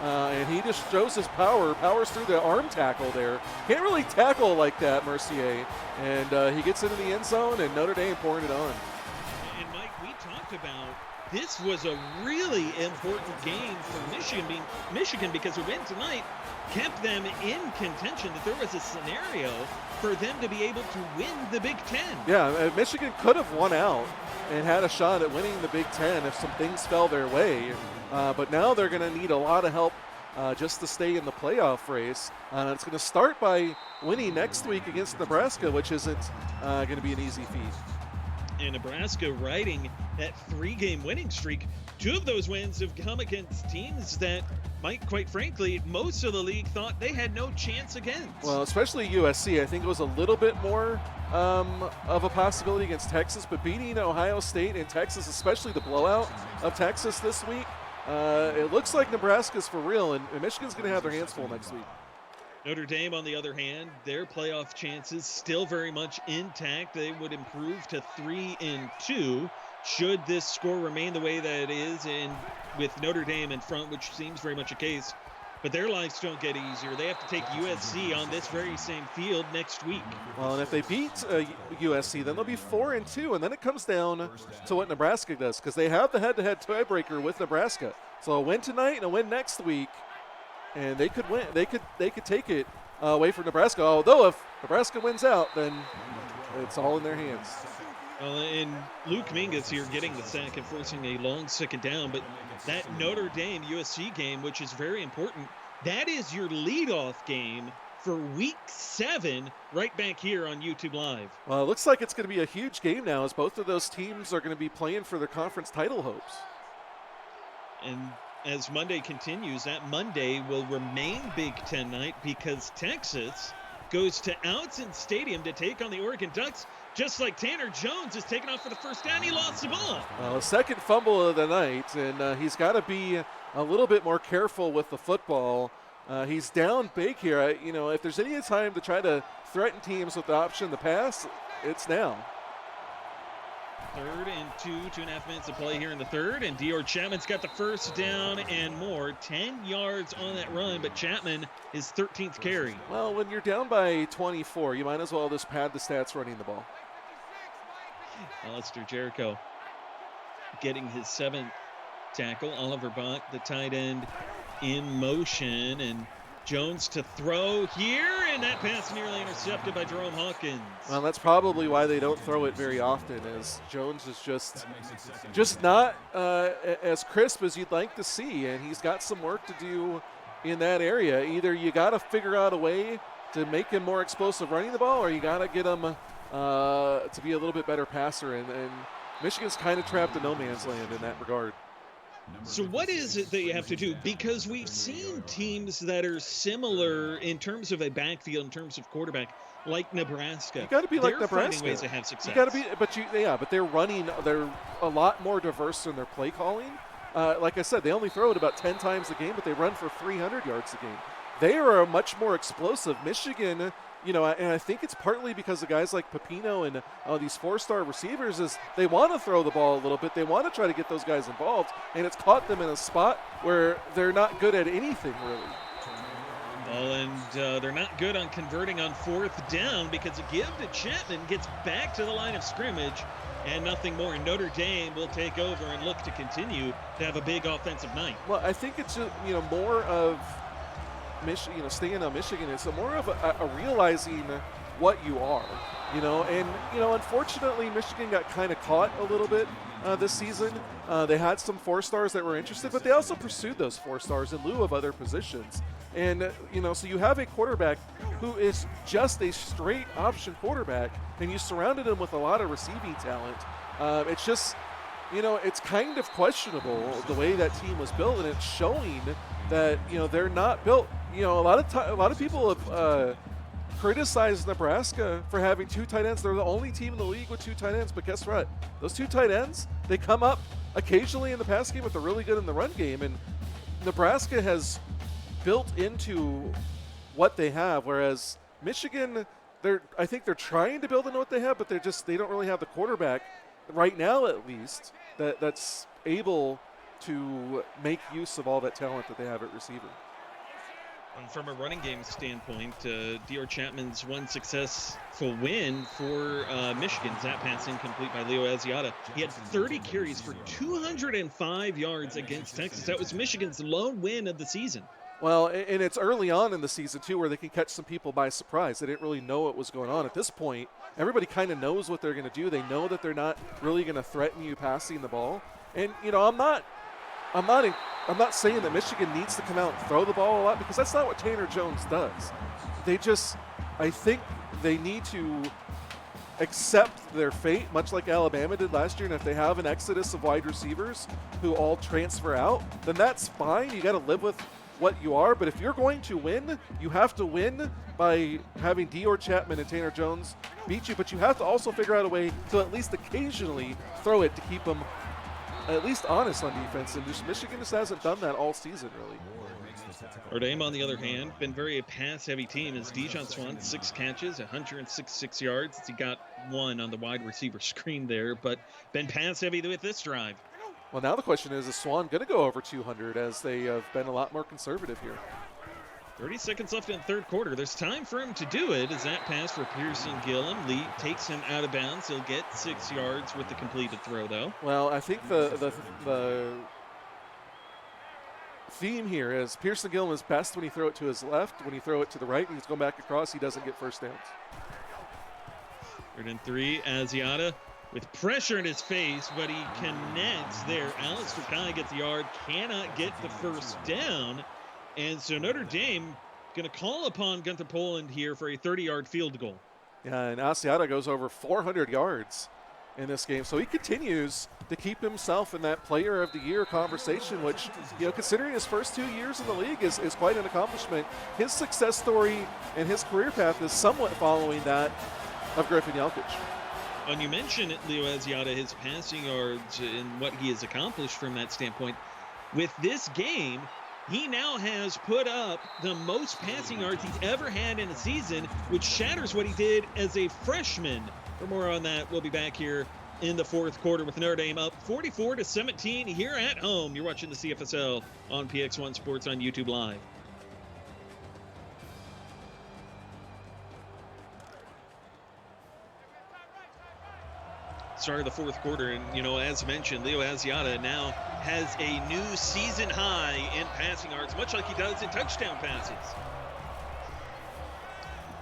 And he just shows his power, powers through the arm tackle there. Can't really tackle like that, Mercier. And he gets into the end zone, and Notre Dame pouring it on. And Mike, we talked about this was a really important game for Michigan because a win tonight kept them in contention, that there was a scenario for them to be able to win the Big Ten. Yeah, Michigan could have won out and had a shot at winning the Big Ten if some things fell their way. But now they're going to need a lot of help just to stay in the playoff race. It's going to start by winning next week against Nebraska, which isn't going to be an easy feat. And Nebraska riding that 3-game winning streak. 2 of those wins have come against teams that, Mike, quite frankly, most of the league thought they had no chance against. Well, especially USC. I think it was a little bit more of a possibility against Texas, but beating Ohio State and Texas, especially the blowout of Texas this week, it looks like Nebraska's for real, and Michigan's going to have their hands full next week. Notre Dame, on the other hand, their playoff chances still very much intact. They would improve to 3-2 should this score remain the way that it is, and with Notre Dame in front, which seems very much a case. But their lives don't get easier. They have to take USC on this very same field next week. Well, and if they beat USC, then they'll be 4-2, and then it comes down to what Nebraska does, because they have the head-to-head tiebreaker with Nebraska. So a win tonight and a win next week, and they could win. They could take it away from Nebraska. Although if Nebraska wins out, then it's all in their hands. Well, and Luke Mingus here getting the sack and forcing a long 2nd down, but that Notre Dame USC game, which is very important, that is your leadoff game for Week 7 right back here on YouTube Live. Well, it looks like it's going to be a huge game now, as both of those teams are going to be playing for their conference title hopes. And as Monday continues, that Monday will remain Big Ten night because Texas goes to Outson Stadium to take on the Oregon Ducks, just like Tanner Jones is taking off for the first down. He lost the ball. Well, a 2nd fumble of the night, and he's got to be a little bit more careful with the football. He's down big here. If there's any time to try to threaten teams with the option to pass, it's now. 3rd and 2.5 minutes to play here in the 3rd, and Dior Chapman's got the first down and more. 10 yards on that run, but Chapman is 13th carry. Well, when you're down by 24, you might as well just pad the stats running the ball. Alistair Jericho getting his 7th tackle. Oliver Bach, the tight end, in motion, and Jones to throw here, and that pass nearly intercepted by Jerome Hawkins. Well, that's probably why they don't throw it very often, as Jones is just not as crisp as you'd like to see, and he's got some work to do in that area. Either you got to figure out a way to make him more explosive running the ball, or you got to get him to be a little bit better passer, and Michigan's kind of trapped in no man's land in that regard. So what is it that you have to do? Because we've seen teams that are similar in terms of a backfield, in terms of quarterback, like Nebraska. You got to be like They're Nebraska. finding ways to have success. You got to be, but they're running. They're a lot more diverse in their play calling. Like I said, they only throw it about 10 times a game, but they run for 300 yards a game. They are a much more explosive. Michigan, and I think it's partly because of guys like Pepino and these 4-star receivers is they want to throw the ball a little bit. They want to try to get those guys involved, and it's caught them in a spot where they're not good at anything really. Well, and they're not good on converting on 4th down because a give to Chapman gets back to the line of scrimmage and nothing more. Notre Dame will take over and look to continue to have a big offensive night. Well, I think it's more of staying on Michigan. It's more of a realizing what you are, and unfortunately Michigan got kind of caught a little bit this season. They had some 4-stars that were interested, but they also pursued those 4-stars in lieu of other positions. And, so you have a quarterback who is just a straight option quarterback, and you surrounded him with a lot of receiving talent. It's just, it's kind of questionable the way that team was built, and it's showing that, they're not built. A lot of people have criticized Nebraska for having 2 tight ends. They're the only team in the league with 2 tight ends, but guess what? Those 2 tight ends, they come up occasionally in the pass game, but they're really good in the run game, and Nebraska has built into what they have, whereas Michigan, I think they're trying to build into what they have, but they don't really have the quarterback right now, at least, that's able to make use of all that talent that they have at receiver. And from a running game standpoint, Dior Chapman's one successful win for Michigan. That pass incomplete by Leo Asiata. He had 30 carries for 205 yards against Texas. That was Michigan's lone win of the season. Well, and it's early on in the season, too, where they can catch some people by surprise. They didn't really know what was going on. At this point, everybody kind of knows what they're going to do. They know that they're not really going to threaten you passing the ball. And, I'm not saying that Michigan needs to come out and throw the ball a lot, because that's not what Tanner Jones does. I think they need to accept their fate, much like Alabama did last year. And if they have an exodus of wide receivers who all transfer out, then that's fine. You got to live with what you are, but if you're going to win, you have to win by having Dior Chapman and Tanner Jones beat you, but you have to also figure out a way to at least occasionally throw it to keep them at least honest on defense, and Michigan just hasn't done that all season, really. Notre Dame, on the other hand, been very pass-heavy team as Dijon Swan, 6 catches, 166 yards. He got 1 on the wide receiver screen there, but been pass-heavy with this drive. Well, now the question is Swan going to go over 200, as they have been a lot more conservative here? 30 seconds left in the 3rd quarter. There's time for him to do it as that pass for Pearson Gillum. Lee takes him out of bounds. He'll get 6 yards with the completed throw, though. Well, I think the theme here is Pearson Gillum is best when he throw it to his left. When he throw it to the right and he's going back across, he doesn't get first downs. 3rd and 3, Asiata with pressure in his face, but he connects there. Alistair Kai gets the yard, cannot get the first down. And so Notre Dame going to call upon Gunther Poland here for a 30-yard field goal. Yeah, and Asiata goes over 400 yards in this game. So he continues to keep himself in that player of the year conversation, which, considering his first 2 years in the league is quite an accomplishment. His success story and his career path is somewhat following that of Griffin Yelkich. And you mentioned Leo Asiata, his passing yards and what he has accomplished from that standpoint. With this game, he now has put up the most passing yards he's ever had in a season, which shatters what he did as a freshman. For more on that, we'll be back here in the 4th quarter with Notre Dame up 44-17 here at home. You're watching the CFSL on PX1 Sports on YouTube Live. Start of the 4th quarter, and as mentioned, Leo Asiata now has a new season high in passing yards, much like he does in touchdown passes.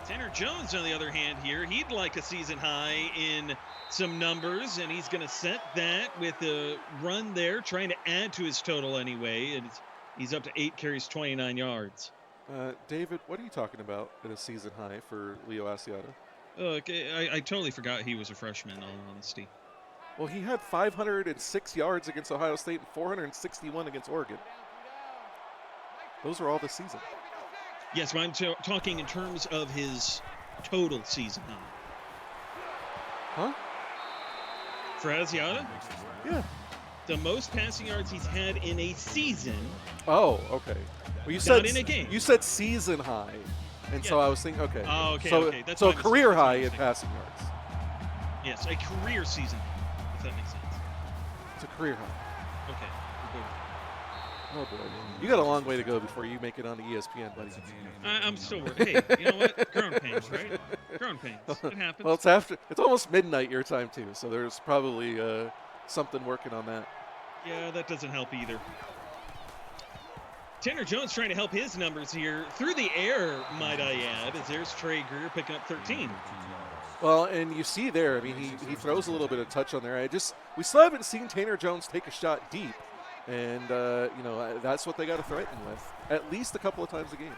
Tanner Jones, on the other hand, here, he'd like a season high in some numbers, and he's going to set that with a run there, trying to add to his total anyway, and he's up to 8 carries, 29 yards. David, what are you talking about at a season high for Leo Asiata? Okay, I totally forgot he was a freshman, in all honesty. Well, he had 506 yards against Ohio State and 461 against Oregon. Those are all this season. Yes, but I'm talking in terms of his total season high. Huh? For Asiata, Yeah. the most passing yards he's had in a season. Oh, okay. Well, you Not said in a game. You said season high, and so Yeah. I was thinking, okay. Oh, okay, So, okay. That's so what I was- career that's what I high was in thinking. passing yards. Yes, a career season, if that makes sense. It's a career high. Okay. we'll go. Oh boy, you got a long way to go before you make it onto ESPN, buddy. I'm still worried. Hey, you know what? Growing pains, right? Growing pains. It happens. Well, it's almost midnight your time too, so there's probably something working on that. Yeah, that doesn't help either. Tanner Jones trying to help his numbers here through the air, might I add, as there's Trey Greer picking up 13. Well, and you see there, I mean, he throws a little bit of touch on there. We still haven't seen Tanner Jones take a shot deep, and that's what they got to threaten with at least a couple of times a game.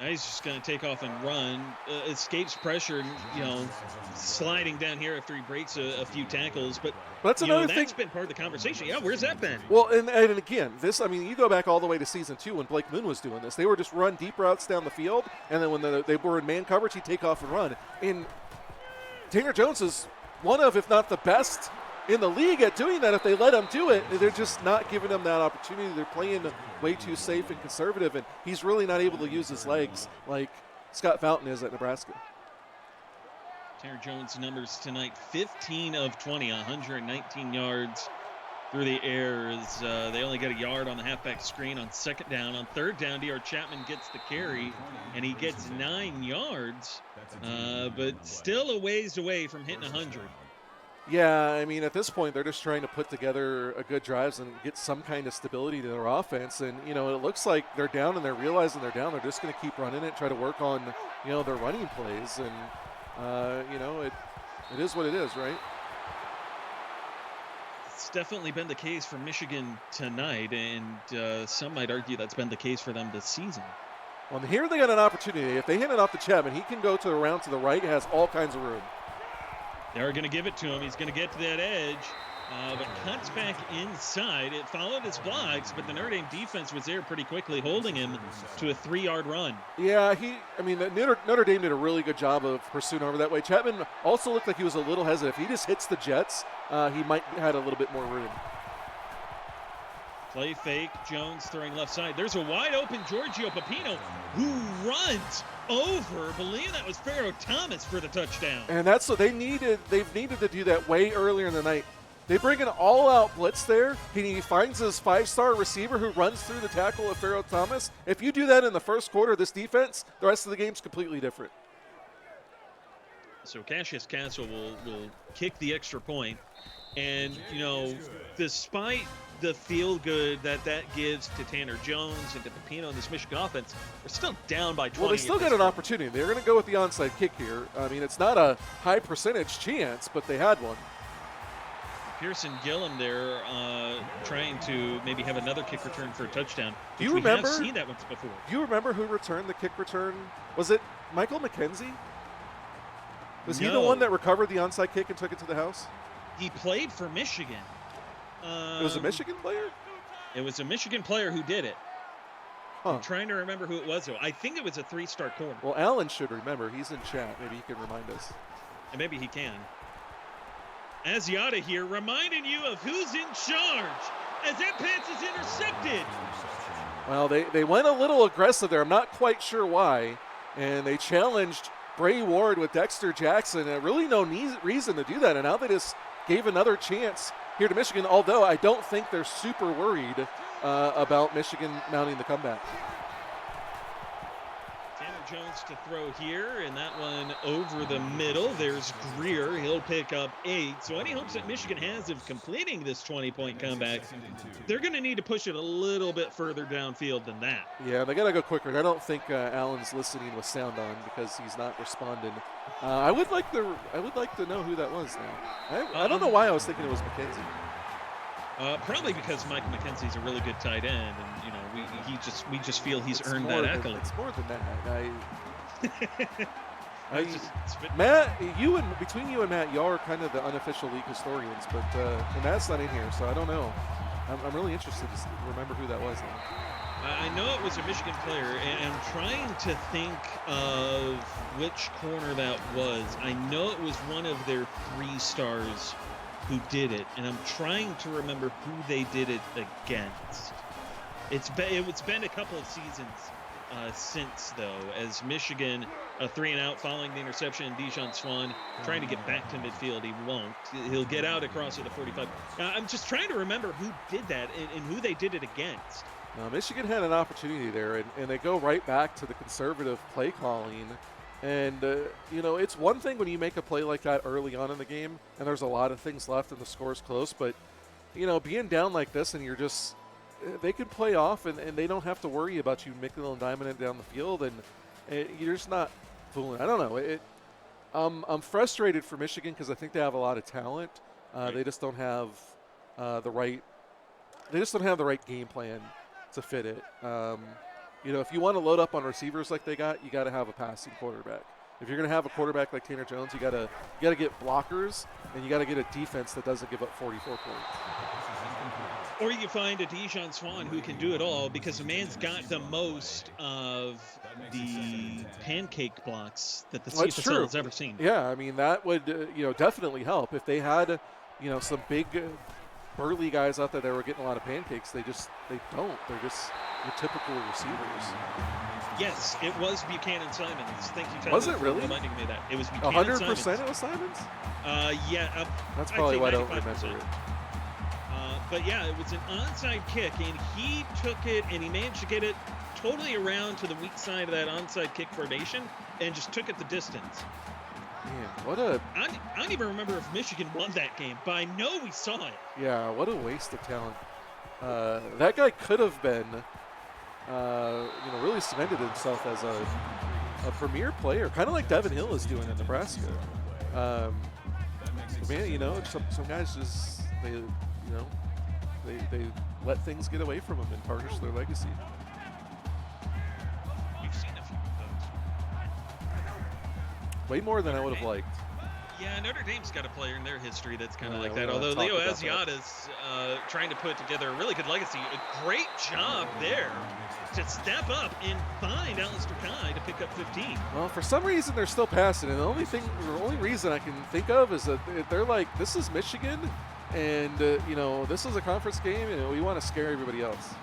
Now he's just going to take off and run, escapes pressure, sliding down here after he breaks a few tackles. But that's another thing. That's been part of the conversation. Yeah, where's that been? Well, and again, you go back all the way to season 2 when Blake Moon was doing this. They were just run deep routes down the field, and then when they were in man coverage, he'd take off and run. And Tanner Jones is one of, if not the best in the league at doing that. If they let him do it, they're just not giving him that opportunity. They're playing way too safe and conservative, and he's really not able to use his legs like Scott Fountain is at Nebraska. Tanner Jones' numbers tonight, 15 of 20, 119 yards through the air. As they only get a yard on the halfback screen on second down. On third down, D.R. Chapman gets the carry, and he gets 9 yards, but still a ways away from hitting 100. Yeah, I mean, at this point, they're just trying to put together a good drives and get some kind of stability to their offense. And, it looks like they're down and they're realizing they're down. They're just going to keep running it, try to work on, their running plays. And, it is what it is, right? It's definitely been the case for Michigan tonight, and some might argue that's been the case for them this season. Well, here they got an opportunity. If they hand it off to Chapman, he can go around to the right. He has all kinds of room. They're going to give it to him. He's going to get to that edge, but cuts back inside. It followed his blocks, but the Notre Dame defense was there pretty quickly, holding him to a 3-yard run. Yeah, Notre Dame did a really good job of pursuing over that way. Chapman also looked like he was a little hesitant. If he just hits the Jets, he might have had a little bit more room. Play fake, Jones throwing left side. There's a wide open Giorgio Pepino who runs over, believe that was Pharaoh Thomas for the touchdown. And that's what they needed. They've needed to do that way earlier in the night. They bring an all-out blitz there. He finds his 5-star receiver who runs through the tackle of Pharaoh Thomas. If you do that in the first quarter of this defense, the rest of the game's completely different. So Cassius Castle will kick the extra point. And, despite the feel good that gives to Tanner Jones and to Pepino and this Michigan offense, they're still down by 20. Well, they still got an opportunity. They're going to go with the onside kick here. I mean, it's not a high percentage chance, but they had one. Pearson Gillum there trying to maybe have another kick return for a touchdown. Do you remember? We have seen that once before. Do you remember who returned the kick return? Was it Michael McKenzie? Was he the one that recovered the onside kick and took it to the house? He played for Michigan. It was a Michigan player? It was a Michigan player who did it. Huh. I'm trying to remember who it was, though. I think it was a 3-star corner. Well, Alan should remember. He's in chat. Maybe he can remind us. And maybe he can. Asiata here reminding you of who's in charge as that pass is intercepted. Well, they went a little aggressive there. I'm not quite sure why. And they challenged Bray Ward with Dexter Jackson. And really no reason to do that. And now they just gave another chance here to Michigan, although I don't think they're super worried about Michigan mounting the comeback. Tanner Jones to throw here, and that one over the middle. There's Greer. He'll pick up 8. So any hopes that Michigan has of completing this 20-point comeback, they're going to need to push it a little bit further downfield than that. Yeah, they got to go quicker. And I don't think Allen's listening with sound on because he's not responding. I would like to know who that was now. I don't know why I was thinking it was McKenzie. Probably because Mike McKenzie's a really good tight end, and we just feel he's earned that accolade. It's more than that. Matt, between you and Matt, y'all are kind of the unofficial league historians, but and Matt's not in here, so I don't know. I'm really interested to remember who that was now. I know it was a Michigan player, and I'm trying to think of which corner that was. I know it was one of their 3 stars who did it, and I'm trying to remember who they did it against. It's been a couple of seasons since, though, as Michigan, a 3-and-out following the interception, and Dijon Swan trying to get back to midfield. He won't. He'll get out across at the 45. I'm just trying to remember who did that and who they did it against. Michigan had an opportunity there, and they go right back to the conservative play calling. And, it's one thing when you make a play like that early on in the game, and there's a lot of things left and the score's close, but, being down like this and you're just – they can play off, and they don't have to worry about you nickel and diming it down the field, and you're just not fooling. I don't know. I'm frustrated for Michigan because I think they have a lot of talent. They just don't have the right game plan to fit it. If you want to load up on receivers like they got, you got to have a passing quarterback. If you're going to have a quarterback like Tanner Jones, you got to get blockers, and you got to get a defense that doesn't give up 44 points. Or you find a Dijon Swan who can do it all, because the man's got the most of the pancake blocks that the CFL has ever seen. Yeah, I mean, that would definitely help if they had some big burly guys out there that were getting a lot of pancakes. They don't. They're just your typical receivers. Yes, it was Buchanan Simons. Thank you, Tyler, was it really? for reminding me that. It was Buchanan 100% Simons. It was Simons? Yeah. That's probably why I don't remember it. But yeah, it was an onside kick, and he took it, and he managed to get it totally around to the weak side of that onside kick formation, and just took it the distance. Man, I don't even remember if Michigan won that game, but I know we saw it. Yeah, what a waste of talent. That guy could have been, really cemented himself as a premier player, kind of like Devin Hill is doing in Nebraska. Man, some guys just they let things get away from them and tarnish their legacy. You've seen a few of those. Way more than I would have liked. Yeah, Notre Dame's got a player in their history that's kind of like we're that. gonna Although talk Leo about Asiata's trying to put together a really good legacy. A great job there to step up and find Alistair Kai to pick up 15. Well, for some reason they're still passing, and the only reason I can think of is that they're like, this is Michigan, and this is a conference game, and we want to scare everybody else.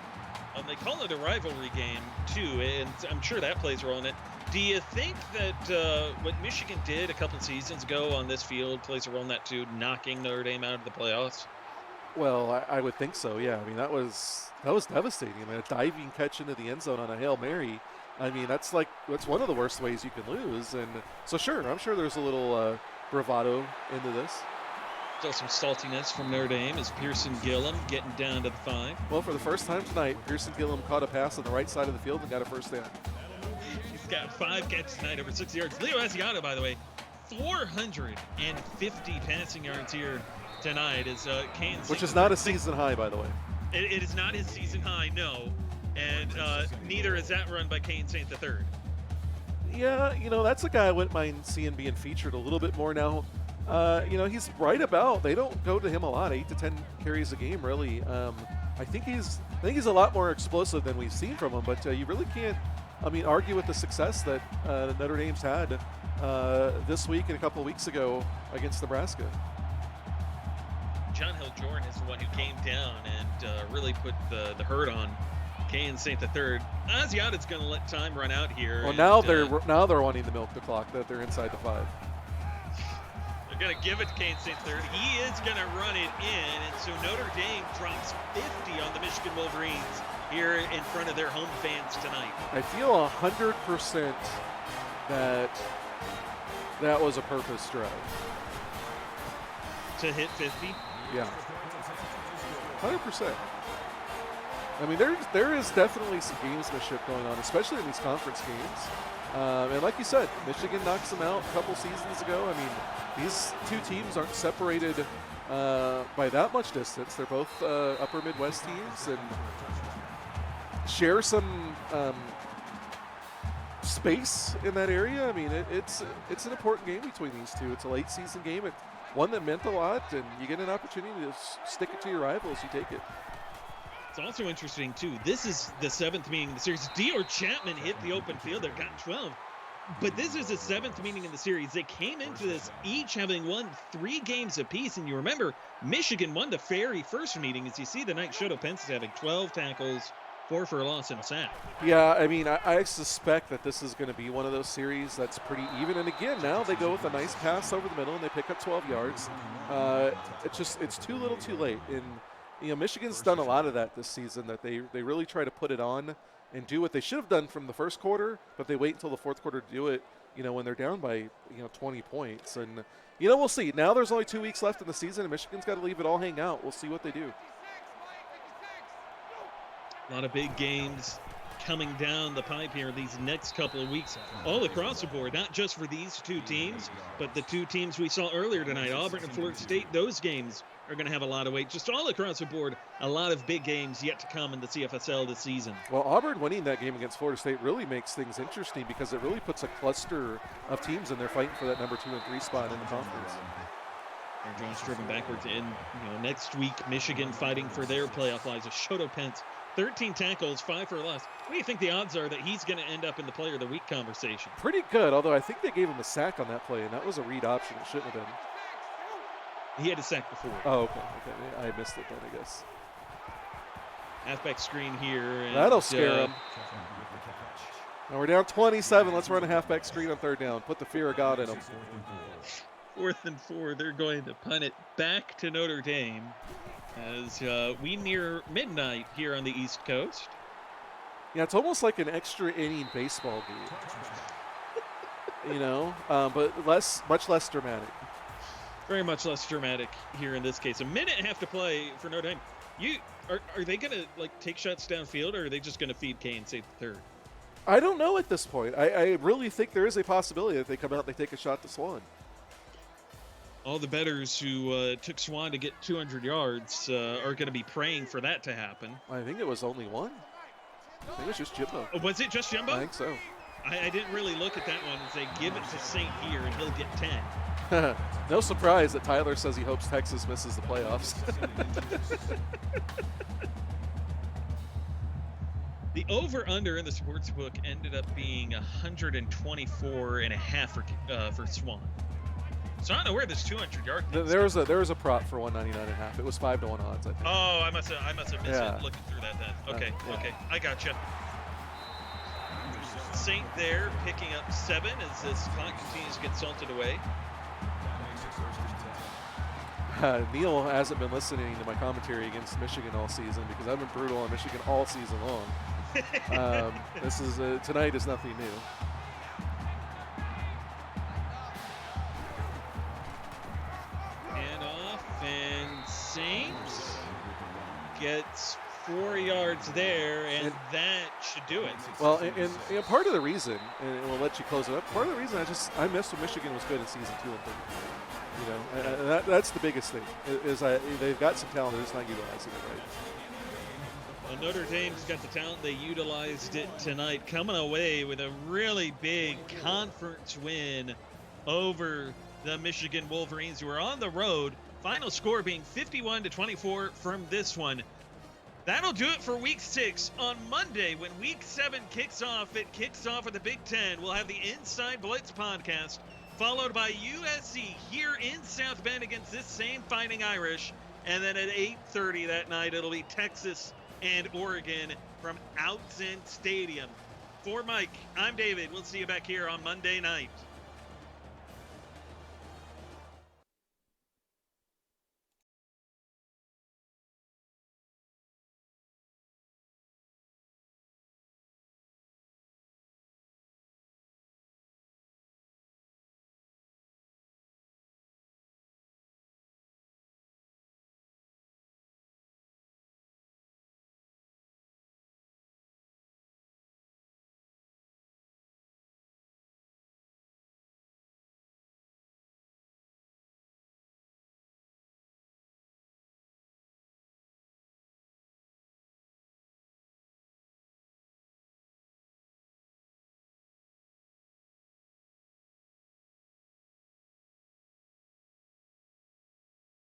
They call it a rivalry game too, and I'm sure that plays a role in it. Do you think that what Michigan did a couple seasons ago on this field plays a role in that too, knocking Notre Dame out of the playoffs? Well, I would think so. Yeah, I mean that was devastating. I mean, a diving catch into the end zone on a Hail Mary. I mean, that's one of the worst ways you can lose. And so sure, I'm sure there's a little bravado into this. Still some saltiness from Notre Dame as Pearson Gillum getting down to the 5. Well, for the first time tonight, Pearson Gillum caught a pass on the right side of the field and got a first down. He's got 5 catches tonight, over 60 yards. Leo Asiata, by the way, 450 passing yards here tonight as Kansas. Which is not a season high, by the way. It is not his season high, no. And neither is that run by Kane St. III. Yeah, that's a guy I wouldn't mind seeing being featured a little bit more now. He's right about. They don't go to him a lot, 8 to 10 carries a game, really. I think he's a lot more explosive than we've seen from him. But you really can't, argue with the success that Notre Dame's had this week and a couple of weeks ago against Nebraska. John Hill Jordan is the one who came down and really put the hurt on Kane St. III. Asiata's going to let time run out here. Well, now they're wanting to milk the clock, that they're inside the 5. They're going to give it to Kane St. III. He is going to run it in, and so Notre Dame drops 50 on the Michigan Wolverines here in front of their home fans tonight. I feel 100% that was a purpose drive. To hit 50? Yeah. 100%. I mean, there is definitely some gamesmanship going on, especially in these conference games. And like you said, Michigan knocks them out a couple seasons ago. I mean, these two teams aren't separated by that much distance. They're both upper Midwest teams and share some space in that area. I mean, it's an important game between these two. It's a late season game. It's one that meant a lot, and you get an opportunity to stick it to your rivals. You take it. It's also interesting, too. This is the 7th meeting in the series. Dior Chapman hit the open field there, got 12. But this is the 7th meeting in the series. They came into this each having won 3 games apiece. And you remember, Michigan won the very first meeting. As you see tonight, Shoto Pence is having 12 tackles, 4 for a loss and a sack. Yeah, I mean, I suspect that this is going to be one of those series that's pretty even. And again, now they go with a nice pass over the middle and they pick up 12 yards. It's too little too late. And, Michigan's done a lot of that this season, that they really try to put it on and do what they should have done from the first quarter, but they wait until the fourth quarter to do it, when they're down by, 20 points. And, we'll see. Now there's only 2 weeks left in the season, and Michigan's got to leave it all hang out. We'll see what they do. A lot of big games coming down the pipe here these next couple of weeks, all across the board, not just for these 2 teams, but the 2 teams we saw earlier tonight, Auburn and Florida State. Those games are going to have a lot of weight. Just all across the board, a lot of big games yet to come in the CFSL this season. Well, Auburn winning that game against Florida State really makes things interesting because it really puts a cluster of teams in there fighting for that number 2 and 3 spot in the conference. Aaron Jones driven backwards in, next week, Michigan fighting for their playoff lives. Shoto Pence, 13 tackles, 5 for a loss. What do you think the odds are that he's going to end up in the player of the week conversation? Pretty good, although I think they gave him a sack on that play, and that was a read option. It shouldn't have been. He had a sack before. Oh, okay. I missed it then, I guess. Halfback screen here. And, that'll scare him. Now we're down 27. Let's run a halfback screen on 3rd down. Put the fear of God in them. 4th and 4. They're going to punt it back to Notre Dame as we near midnight here on the East Coast. Yeah, it's almost like an extra inning baseball game. But much less dramatic. Very much less dramatic here in this case. A minute and a half to play for Notre Dame. Are they going to take shots downfield, or are they just going to feed K and save the 3rd? I don't know at this point. I really think there is a possibility that they come out and they take a shot to Swan. All the bettors who took Swan to get 200 yards are going to be praying for that to happen. I think it was only one. I think it was just Jimbo. Oh, was it just Jimbo? I think so. I didn't really look at that one and say, give it to St. here and he'll get 10. No surprise that Tyler says he hopes Texas misses the playoffs. The over-under in the sports book ended up being 124.5 for Swan. So I don't know where this 200-yard thing there was a prop for 199.5. It was 5 to 1 odds, I think. Oh, I must have missed it looking through that then. Okay, okay, I gotcha. Saint there picking up 7 as this clock continues to get salted away. Neil hasn't been listening to my commentary against Michigan all season because I've been brutal on Michigan all season long. Tonight is nothing new. And off, and Saint gets 4 yards there, and that should do it. Well, and part of the reason, and we'll let you close it up, part of the reason I missed when Michigan was good in season 2 and 3. That's the biggest thing, is they've got some talent, they're just not utilizing it right. Well, Notre Dame's got the talent. They utilized it tonight, coming away with a really big conference win over the Michigan Wolverines, who are on the road. Final score being 51-24 from this one. That'll do it for Week 6. On Monday, when Week 7 kicks off, it kicks off with the Big Ten. We'll have the Inside Blitz podcast, followed by USC here in South Bend against this same Fighting Irish. And then at 8:30 that night, it'll be Texas and Oregon from Outson Stadium. For Mike, I'm David. We'll see you back here on Monday night.